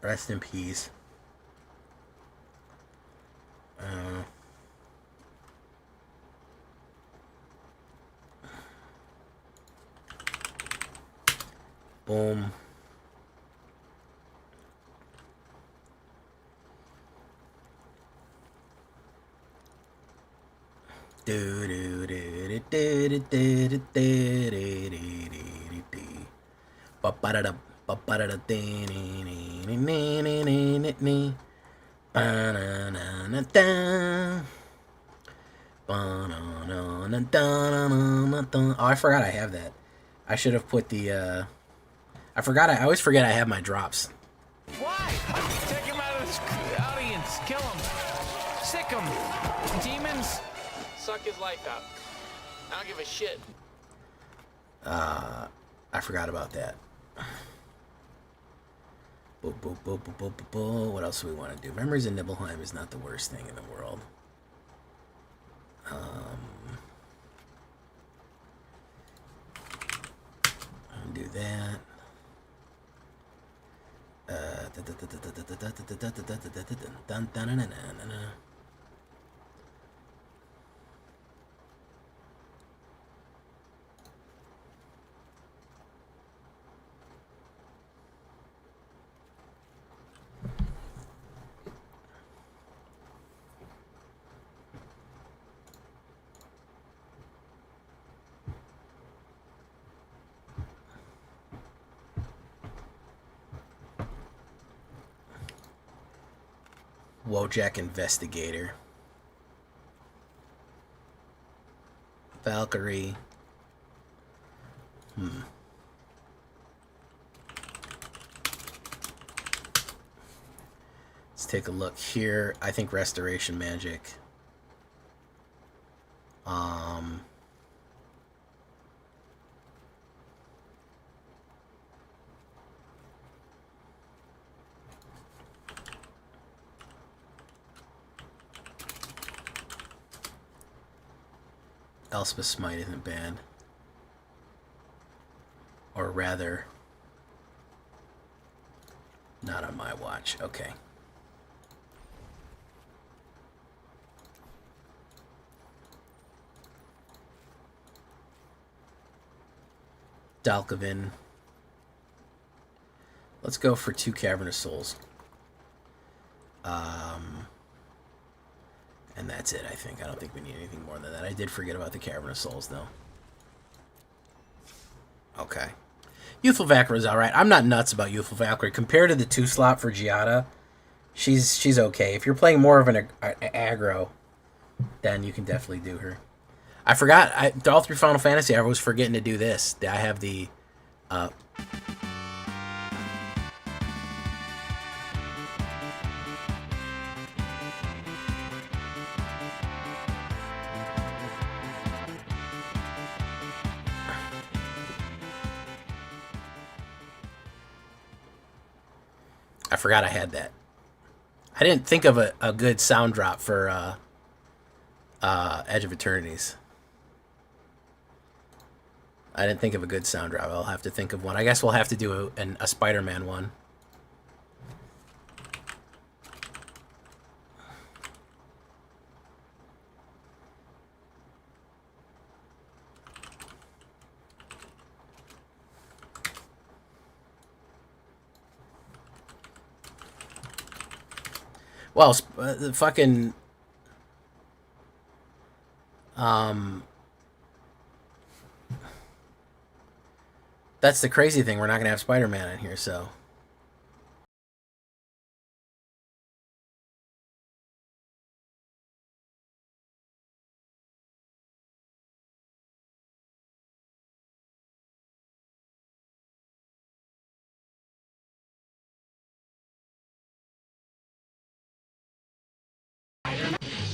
S1: Rest in peace. Boom. Oh, I forgot I have that. I should have put the, I always forget I have my drops.
S2: Why? Take him out of the audience. Kill him. Sick him. Demons. Suck his life out. I don't give a shit.
S1: I forgot about that. What else do we want to do? Memories of Nibelheim is not the worst thing in the world. Do that. Wojak Investigator. Valkyrie. Let's take a look here. I think Restoration Magic. Elspeth Smite isn't bad. Or rather, not on my watch. Okay. Dalkovin. Let's go for 2 Cavernous Souls. And that's it, I think. I don't think we need anything more than that. I did forget about the Cavernous Souls, though. Okay. Youthful Valkyrie is alright. I'm not nuts about Youthful Valkyrie. Compared to the 2-slot for Giada, she's okay. If you're playing more of an aggro, then you can definitely do her. I forgot. All through Final Fantasy, I was forgetting to do this. I have the... I forgot I had that. I didn't think of a good sound drop for Edge of Eternities. I didn't think of a good sound drop. I'll have to think of one. I guess we'll have to do a Spider-Man one. Well, the fucking... That's the crazy thing. We're not going to have Spider-Man in here, so...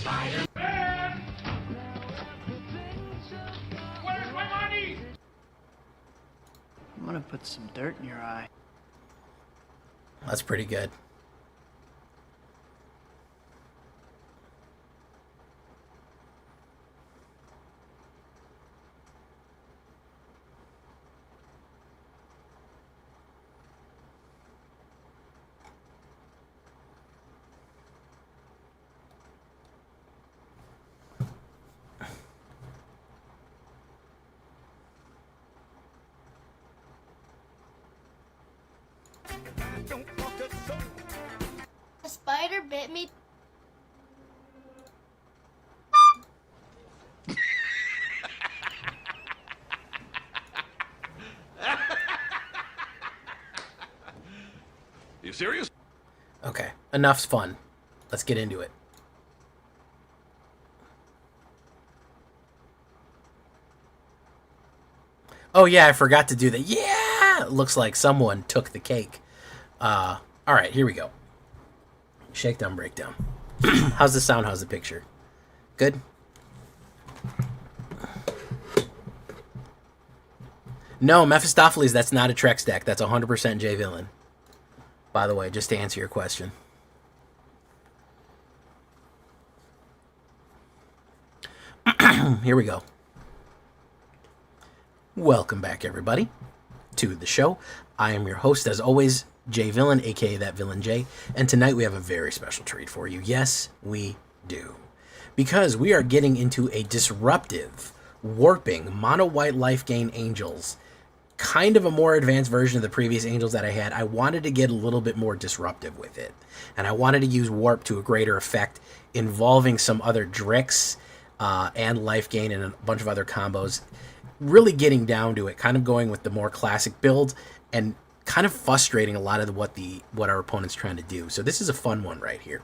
S3: Where's my money?
S4: I'm gonna put some dirt in your eye.
S1: That's pretty good.
S5: A spider bit me.
S3: You serious?
S1: Okay, enough's fun. Let's get into it. Oh yeah, I forgot to do that. Yeah! It looks like someone took the cake. Alright, here we go. Shakedown, breakdown. How's the sound? How's the picture? Good? No, Mephistopheles, that's not a Trex deck. That's 100% J Villain. By the way, just to answer your question. Here we go. Welcome back, everybody, to the show. I am your host, as always, J Villain, aka That Villain J, and tonight we have a very special treat for you. Yes, we do. Because we are getting into a disruptive, warping, mono-white life gain Angels. Kind of a more advanced version of the previous Angels that I had. I wanted to get a little bit more disruptive with it. And I wanted to use Warp to a greater effect, involving some other Drix and life gain and a bunch of other combos. Really getting down to it, kind of going with the more classic build and kind of frustrating a lot of what our opponent's trying to do. So this is a fun one right here.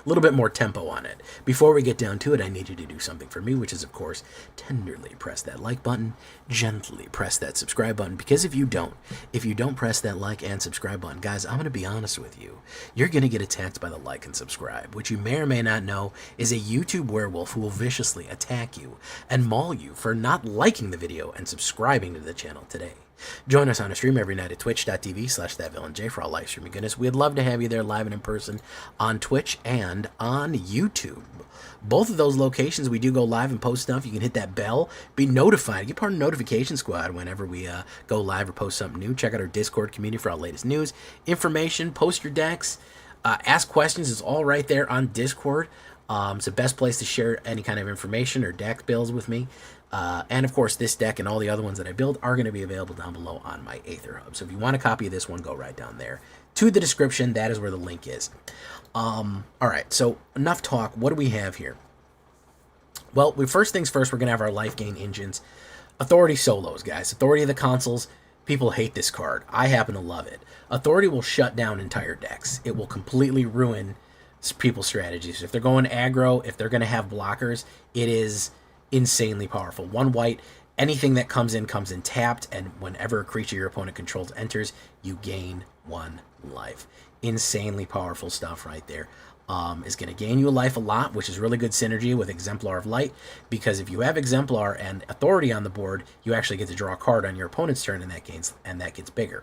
S1: A little bit more tempo on it. Before we get down to it, I need you to do something for me, which is, of course, tenderly press that like button, gently press that subscribe button, because if you don't press that like and subscribe button, guys, I'm going to be honest with you. You're going to get attacked by the like and subscribe, which you may or may not know is a YouTube werewolf who will viciously attack you and maul you for not liking the video and subscribing to the channel today. Join us on a stream every night at twitch.tv/thatvillainj for all live streaming goodness. We'd love to have you there live and in person on Twitch and on YouTube. Both of those locations, we do go live and post stuff. You can hit that bell, be notified, get part of the notification squad whenever we go live or post something new. Check out our Discord community for our latest news, information, post your decks, ask questions. It's all right there on Discord. It's the best place to share any kind of information or deck builds with me. And of course, this deck and all the other ones that I build are going to be available down below on my AetherHub. So if you want a copy of this one, go right down there to the description. That is where the link is. All right, so enough talk. What do we have here? Well, first things first, we're going to have our life gain engines. Authority solos, guys. Authority of the consoles. People hate this card. I happen to love it. Authority will shut down entire decks. It will completely ruin people's strategies. If they're going aggro, if they're going to have blockers, it is insanely powerful. One white, anything that comes in tapped, and whenever a creature your opponent controls enters, you gain 1 life. Insanely powerful stuff right there. Is going to gain you a life a lot, which is really good synergy with Exemplar of Light, because if you have Exemplar and Authority on the board, you actually get to draw a card on your opponent's turn, and that gets bigger.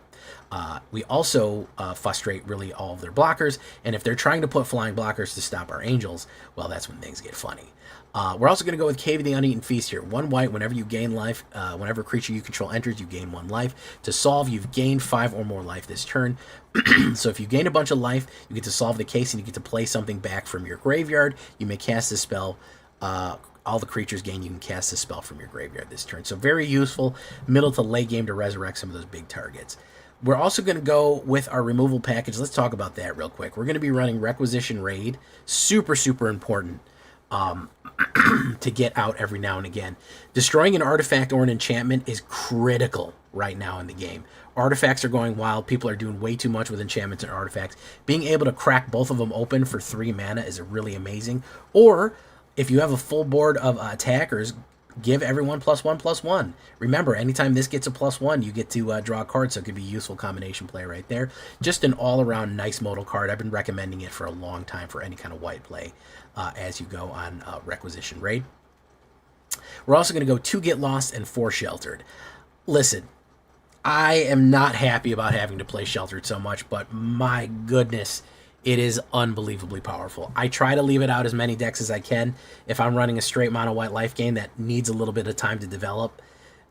S1: We also frustrate really all of their blockers, and if they're trying to put flying blockers to stop our Angels, well, that's when things get funny. We're also going to go with Cave of the Uneaten Feast here. 1 white, whenever you gain life, whenever a creature you control enters, you gain 1 life. To solve, you've gained 5 or more life this turn. So if you gain a bunch of life, you get to solve the case and you get to play something back from your graveyard. You may cast a spell. All the creatures gain, you can cast a spell from your graveyard this turn. So very useful, middle to late game to resurrect some of those big targets. We're also going to go with our removal package. Let's talk about that real quick. We're going to be running Requisition Raid. Super, super important. To get out every now and again. Destroying an artifact or an enchantment is critical right now in the game. Artifacts are going wild. People are doing way too much with enchantments and artifacts. Being able to crack both of them open for 3 mana is really amazing. Or, if you have a full board of attackers, give everyone +1/+1. Remember, anytime this gets a +1, you get to draw a card, so it could be a useful combination play right there. Just an all-around nice modal card. I've been recommending it for a long time for any kind of white play. as you go on Requisition Raid. We're also going to go 2 Get Lost and 4 Sheltered. Listen, I am not happy about having to play Sheltered so much, but my goodness, it is unbelievably powerful. I try to leave it out as many decks as I can. If I'm running a straight mono white life game that needs a little bit of time to develop,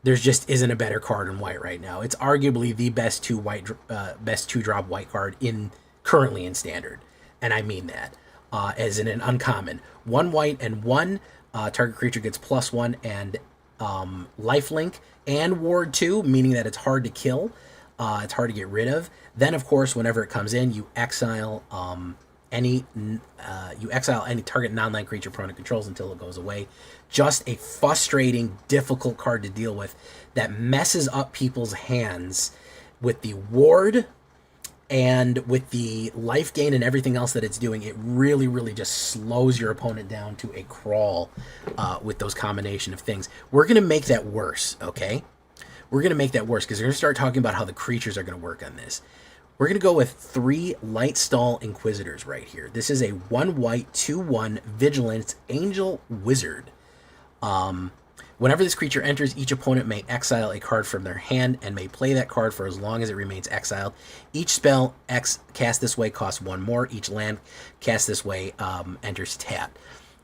S1: there's just isn't a better card in white right now. It's arguably the best 2-drop white card currently in standard, and I mean that as in an uncommon. 1 white and 1 target creature gets +1 and lifelink and ward 2, meaning that it's hard to kill. It's hard to get rid of. Then, of course, whenever it comes in, you exile any target non-land creature opponent controls until it goes away. Just a frustrating, difficult card to deal with that messes up people's hands with the ward and with the life gain and everything else that it's doing. It really, really just slows your opponent down to a crawl with those combination of things. We're going to make that worse, okay? We're going to make that worse because we're going to start talking about how the creatures are going to work on this. We're going to go with 3 Lightstall Inquisitors right here. This is a 1 white, 2/1 Vigilance Angel Wizard. Whenever this creature enters, each opponent may exile a card from their hand and may play that card for as long as it remains exiled. Each spell cast this way costs 1 more. Each land cast this way enters tapped.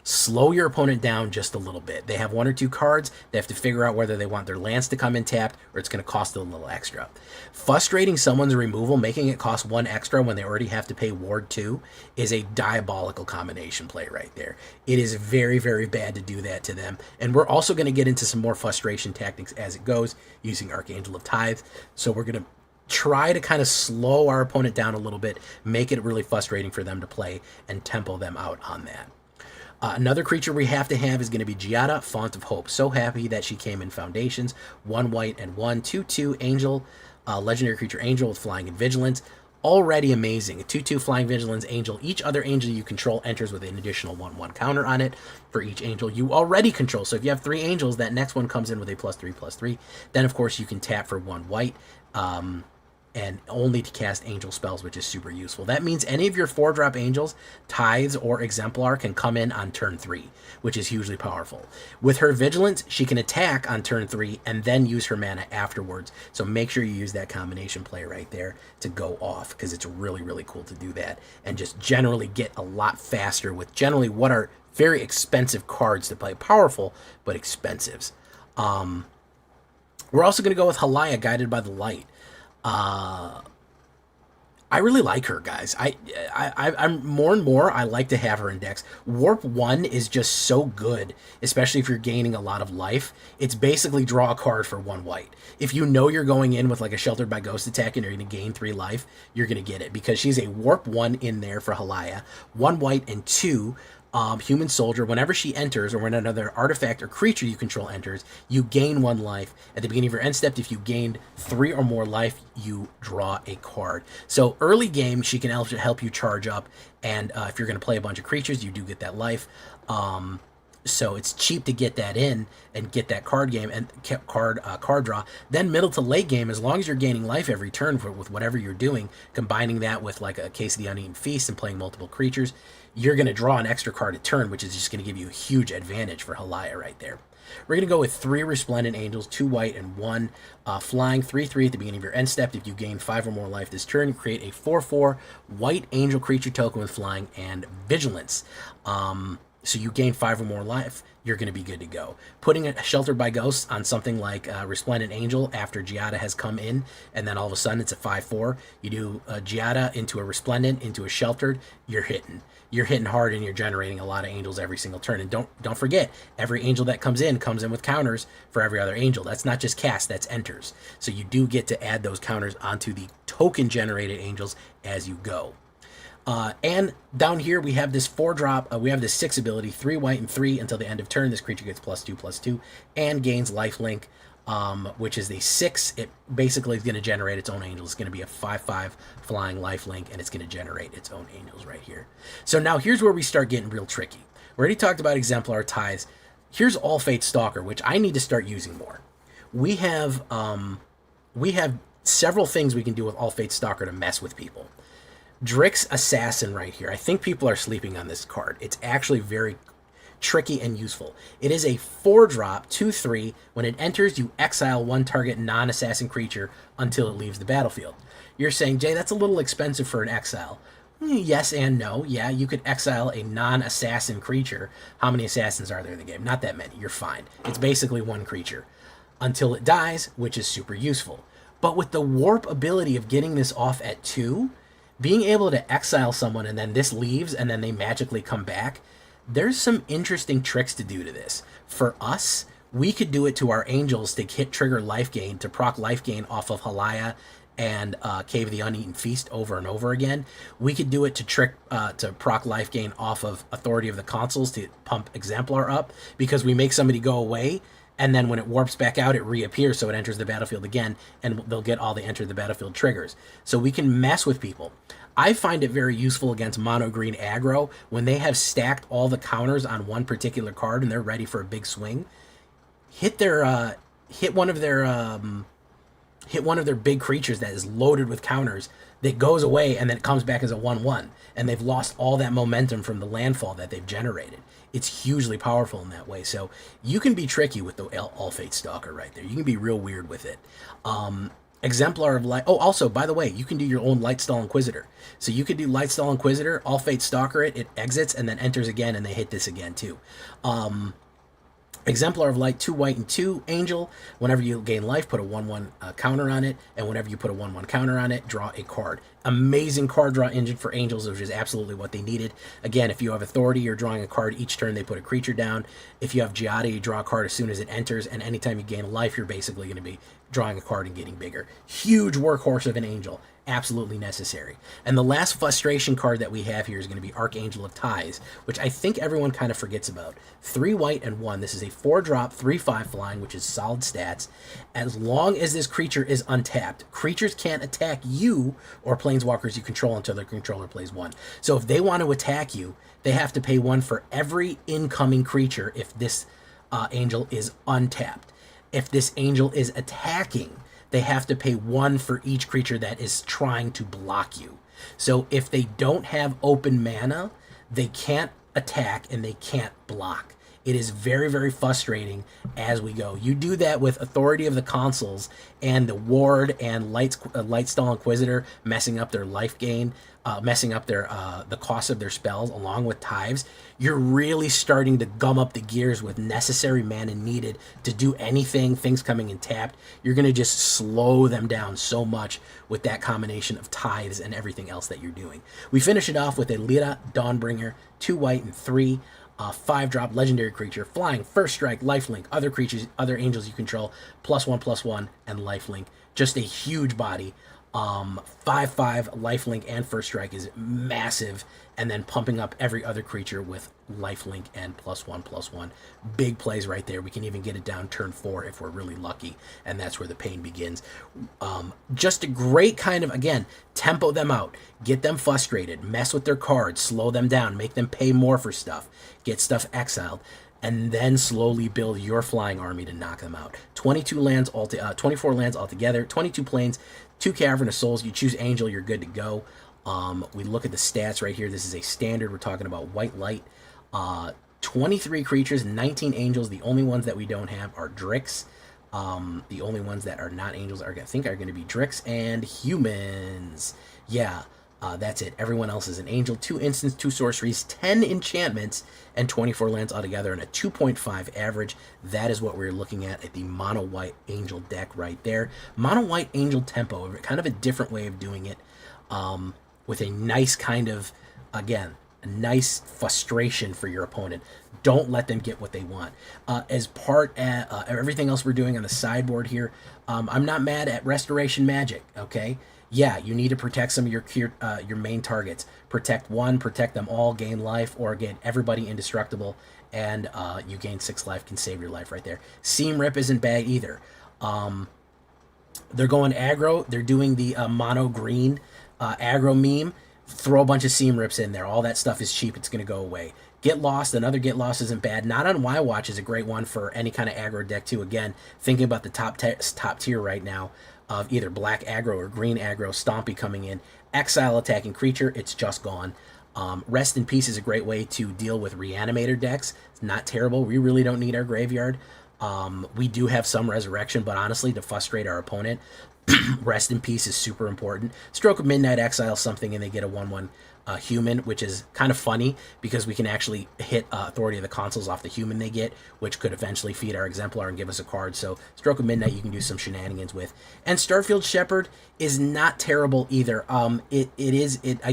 S1: Slow your opponent down just a little bit. They have 1 or 2 cards. They have to figure out whether they want their lands to come in tapped or it's going to cost them a little extra. Frustrating someone's removal, making it cost 1 extra when they already have to pay ward 2, is a diabolical combination play right there. It is very, very bad to do that to them. And we're also going to get into some more frustration tactics as it goes using Archangel of Tithe. So we're going to try to kind of slow our opponent down a little bit, make it really frustrating for them to play, and tempo them out on that. Another creature we have to have is going to be Giada, Font of Hope. So happy that she came in Foundations. 1 white and 1, 2/2 Angel, legendary creature Angel with Flying and Vigilance. Already amazing. A 2/2 Flying Vigilance Angel. Each other angel you control enters with an additional 1/1 counter on it for each angel you already control. So if you have 3 angels, that next one comes in with a +3/+3. Then, of course, you can tap for 1 white. And only to cast angel spells, which is super useful. That means any of your 4-drop angels, Tithes, or Exemplar can come in on turn 3, which is hugely powerful. With her Vigilance, she can attack on turn 3 and then use her mana afterwards. So make sure you use that combination play right there to go off, because it's really, really cool to do that. And just generally get a lot faster with generally what are very expensive cards to play. Powerful, but expensive. We're also going to go with Halaya, Guided by the Light. I really like her, guys. I'm more and more, I like to have her in decks. Warp 1 is just so good, especially if you're gaining a lot of life. It's basically draw a card for 1 white. If you know you're going in with like a Sheltered by Ghost attack and you're going to gain 3 life, you're going to get it, because she's a Warp 1 in there for Halaya. 1 white and 2 Human Soldier. Whenever she enters, or when another artifact or creature you control enters, you gain 1 life. At the beginning of your end step, if you gained 3 or more life, you draw a card. So early game, she can help you charge up, and if you're going to play a bunch of creatures, you do get that life. So it's cheap to get that in and get that card game and card draw. Then middle to late game, as long as you're gaining life every turn with whatever you're doing, combining that with like a Case of the Uneaten Feast and playing multiple creatures, you're going to draw an extra card a turn, which is just going to give you a huge advantage for Halaya right there. We're going to go with 3 Resplendent Angels, 2 white and 1 flying, 3/3 at the beginning of your end step. If you gain 5 or more life this turn, create a 4/4 white angel creature token with flying and vigilance. So you gain 5 or more life, you're going to be good to go. Putting a Sheltered by Ghosts on something like Resplendent Angel after Giada has come in, and then all of a sudden it's a 5/4. You do Giada into a Resplendent, into a Sheltered, you're hitting. You're hitting hard, and you're generating a lot of angels every single turn. And don't forget, every angel that comes in with counters for every other angel. That's not just cast, that's enters. So you do get to add those counters onto the token-generated angels as you go. And down here we have this 4-drop, we have this 6 ability, 3 white and 3 until the end of turn. This creature gets +2/+2 and gains lifelink, which is the 6. It basically is going to generate its own angels. It's going to be a 5/5 flying lifelink, and it's going to generate its own angels right here. So now here's where we start getting real tricky. We already talked about Exemplar Tithes. Here's All Fate Stalker, which I need to start using more. We have several things we can do with All Fate Stalker to mess with people. Drix Assassin right here. I think people are sleeping on this card. It's actually very tricky and useful. It is a 4-drop, 2/3. When it enters, you exile one target non-assassin creature until it leaves the battlefield. You're saying, Jay, that's a little expensive for an exile. Yes and no. Yeah, you could exile a non-assassin creature. How many assassins are there in the game? Not that many. You're fine. It's basically one creature until it dies, which is super useful. But with the warp ability of getting this off at 2, being able to exile someone and then this leaves and then they magically come back, there's some interesting tricks to do to this. For us, we could do it to our angels to hit trigger life gain, to proc life gain off of Halaya and Cave of the Uneaten Feast over and over again. We could do it to proc life gain off of Authority of the Consuls to pump Exemplar up, because we make somebody go away, and then when it warps back out, it reappears, so it enters the battlefield again, and they'll get all the enter the battlefield triggers. So we can mess with people. I find it very useful against mono green aggro when they have stacked all the counters on one particular card and they're ready for a big swing. Hit one of their big creatures that is loaded with counters that goes away and then it comes back as a 1/1, and they've lost all that momentum from the landfall that they've generated. It's hugely powerful in that way. So you can be tricky with the All-Fate Stalker right there. You can be real weird with it. Exemplar of Light. Oh, also, by the way, you can do your own Lightstall Inquisitor. So you could do Lightstall Inquisitor, All-Fate Stalker it exits, and then enters again, and they hit this again too. Exemplar of Light, 2 white and 2 angel. Whenever you gain life, put a 1/1 counter on it, and whenever you put a 1/1 counter on it, draw a card. Amazing card draw engine for angels, which is absolutely what they needed. Again, if you have Authority, you're drawing a card each turn they put a creature down. If you have Giada, you draw a card as soon as it enters, and anytime you gain a life, you're basically going to be drawing a card and getting bigger. Huge workhorse of an angel. Absolutely necessary. And the last frustration card that we have here is going to be Archangel of Ties, which I think everyone kind of forgets about. 3 white and 1. This is a 4-drop, 3/5 flying, which is solid stats. As long as this creature is untapped, creatures can't attack you or planeswalkers you control until their controller plays 1. So if they want to attack you, they have to pay 1 for every incoming creature if this angel is untapped. If this angel is attacking, they have to pay 1 for each creature that is trying to block you. So if they don't have open mana, they can't attack and they can't block. It is very, very frustrating as we go. You do that with Authority of the Consuls and the Ward and Lightstall Inquisitor messing up their life gain, messing up their the cost of their spells, along with Tives. You're really starting to gum up the gears with necessary mana needed to do anything, things coming in tapped. You're going to just slow them down so much with that combination of Tithes and everything else that you're doing. We finish it off with a Lira Dawnbringer, 2 white and 3. 5-drop legendary creature, flying, first strike, lifelink, other creatures, other angels you control, +1/+1, and lifelink. Just a huge body. 5/5 lifelink and first strike is massive, and then pumping up every other creature with lifelink and +1/+1. Big plays right there. We can even get it down turn 4 if we're really lucky, and that's where the pain begins. Just a great kind of, again, tempo them out, get them frustrated, mess with their cards, slow them down, make them pay more for stuff, get stuff exiled, and then slowly build your flying army to knock them out. 24 lands altogether, 22 planes, 2 Cavern of Souls. You choose Angel, you're good to go. We look at the stats right here. This is a standard. We're talking about white light. 23 creatures, 19 angels. The only ones that we don't have are Drix. The only ones that are not angels are going to be Drix and humans. Yeah, that's it. Everyone else is an angel. 2 instants, 2 sorceries, 10 enchantments, and 24 lands altogether, and a 2.5 average. That is what we're looking at the mono white angel deck right there. Mono white angel tempo, kind of a different way of doing it, with a nice kind of, again, a nice frustration for your opponent. Don't let them get what they want. As part of everything else we're doing on the sideboard here, I'm not mad at Restoration Magic, okay? Yeah, you need to protect some of your main targets. Protect one, protect them all, gain life, or get everybody indestructible, and you gain 6 life, can save your life right there. Seam Rip isn't bad either. They're going aggro. They're doing the mono green aggro meme. Throw a bunch of Seam Rips in there. All that stuff is cheap. It's going to go away. Get Lost. Another Get Lost isn't bad. Not on Y Watch is a great one for any kind of aggro deck too. Again, thinking about the top tier right now. of either black aggro or green aggro. Stompy coming in. Exile attacking creature, it's just gone. Rest in Peace is a great way to deal with Reanimator decks. It's not terrible. We really don't need our graveyard. We do have some Resurrection, but honestly, to frustrate our opponent, Rest in Peace is super important. Stroke of Midnight exile something and they get a 1/1 human, which is kind of funny because we can actually hit Authority of the Consuls off the human they get, which could eventually feed our Exemplar and give us a card. So Stroke of Midnight you can do some shenanigans with. And Starfield Shepherd is not terrible either. I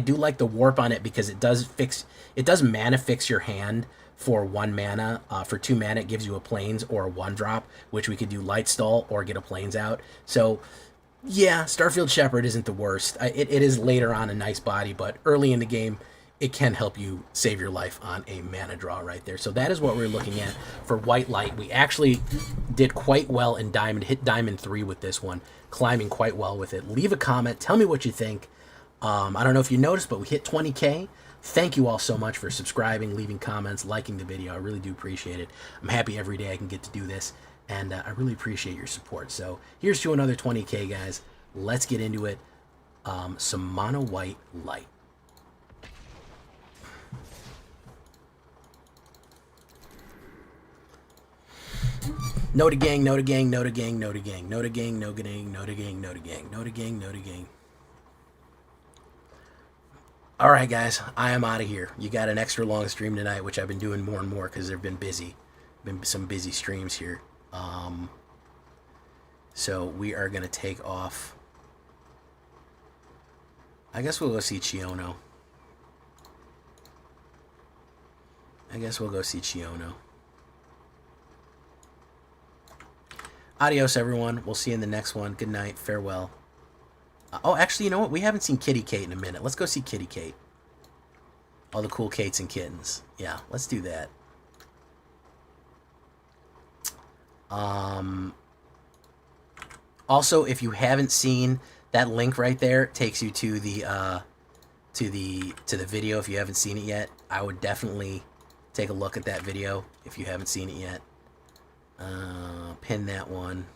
S1: do like the warp on it because it does mana fix your hand for 1 mana. For 2 mana it gives you a plains or a 1-drop, which we could do Light Stall or get a plains out. So yeah, Starfield Shepherd isn't the worst. It is later on a nice body, but early in the game, it can help you save your life on a mana draw right there. So that is what we're looking at for White Light. We actually did quite well in Diamond, hit Diamond 3 with this one, climbing quite well with it. Leave a comment, tell me what you think. I don't know if you noticed, but we hit 20K. Thank you all so much for subscribing, leaving comments, liking the video. I really do appreciate it. I'm happy every day I can get to do this. And I really appreciate your support. So here's to another 20K, guys. Let's get into it. Some Mono White Light. No to gang, no to gang, no to gang, no to gang, no to gang, no to gang, no to gang, no to gang, no to gang, no to gang. All right, guys, I am out of here. You got an extra long stream tonight, which I've been doing more and more because they've been busy. Been some busy streams here. So we are going to take off. I guess we'll go see Chiono. Adios, everyone. We'll see you in the next one. Good night. Farewell. Oh, actually, you know what? We haven't seen Kitty Kate in a minute. Let's go see Kitty Kate. All the cool Kates and kittens. Yeah, let's do that. Also, if you haven't seen that link right there, takes you to the video. If you haven't seen it yet, I would definitely take a look at that video if you haven't seen it yet. Pin that one.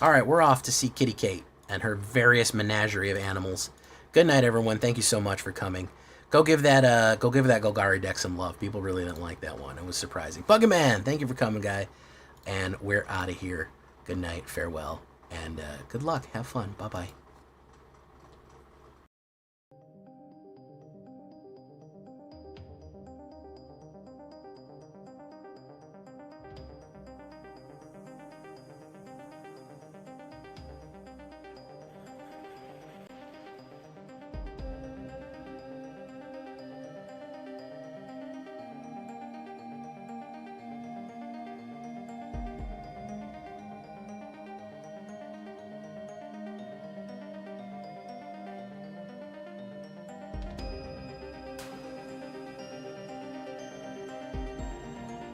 S1: All right, we're off to see Kitty Kate and her various menagerie of animals. Good night, everyone. Thank you so much for coming. Go give that Golgari deck some love. People really didn't like that one. It was surprising. Buggerman, thank you for coming, guy. And we're out of here. Good night, farewell, and good luck. Have fun. Bye-bye.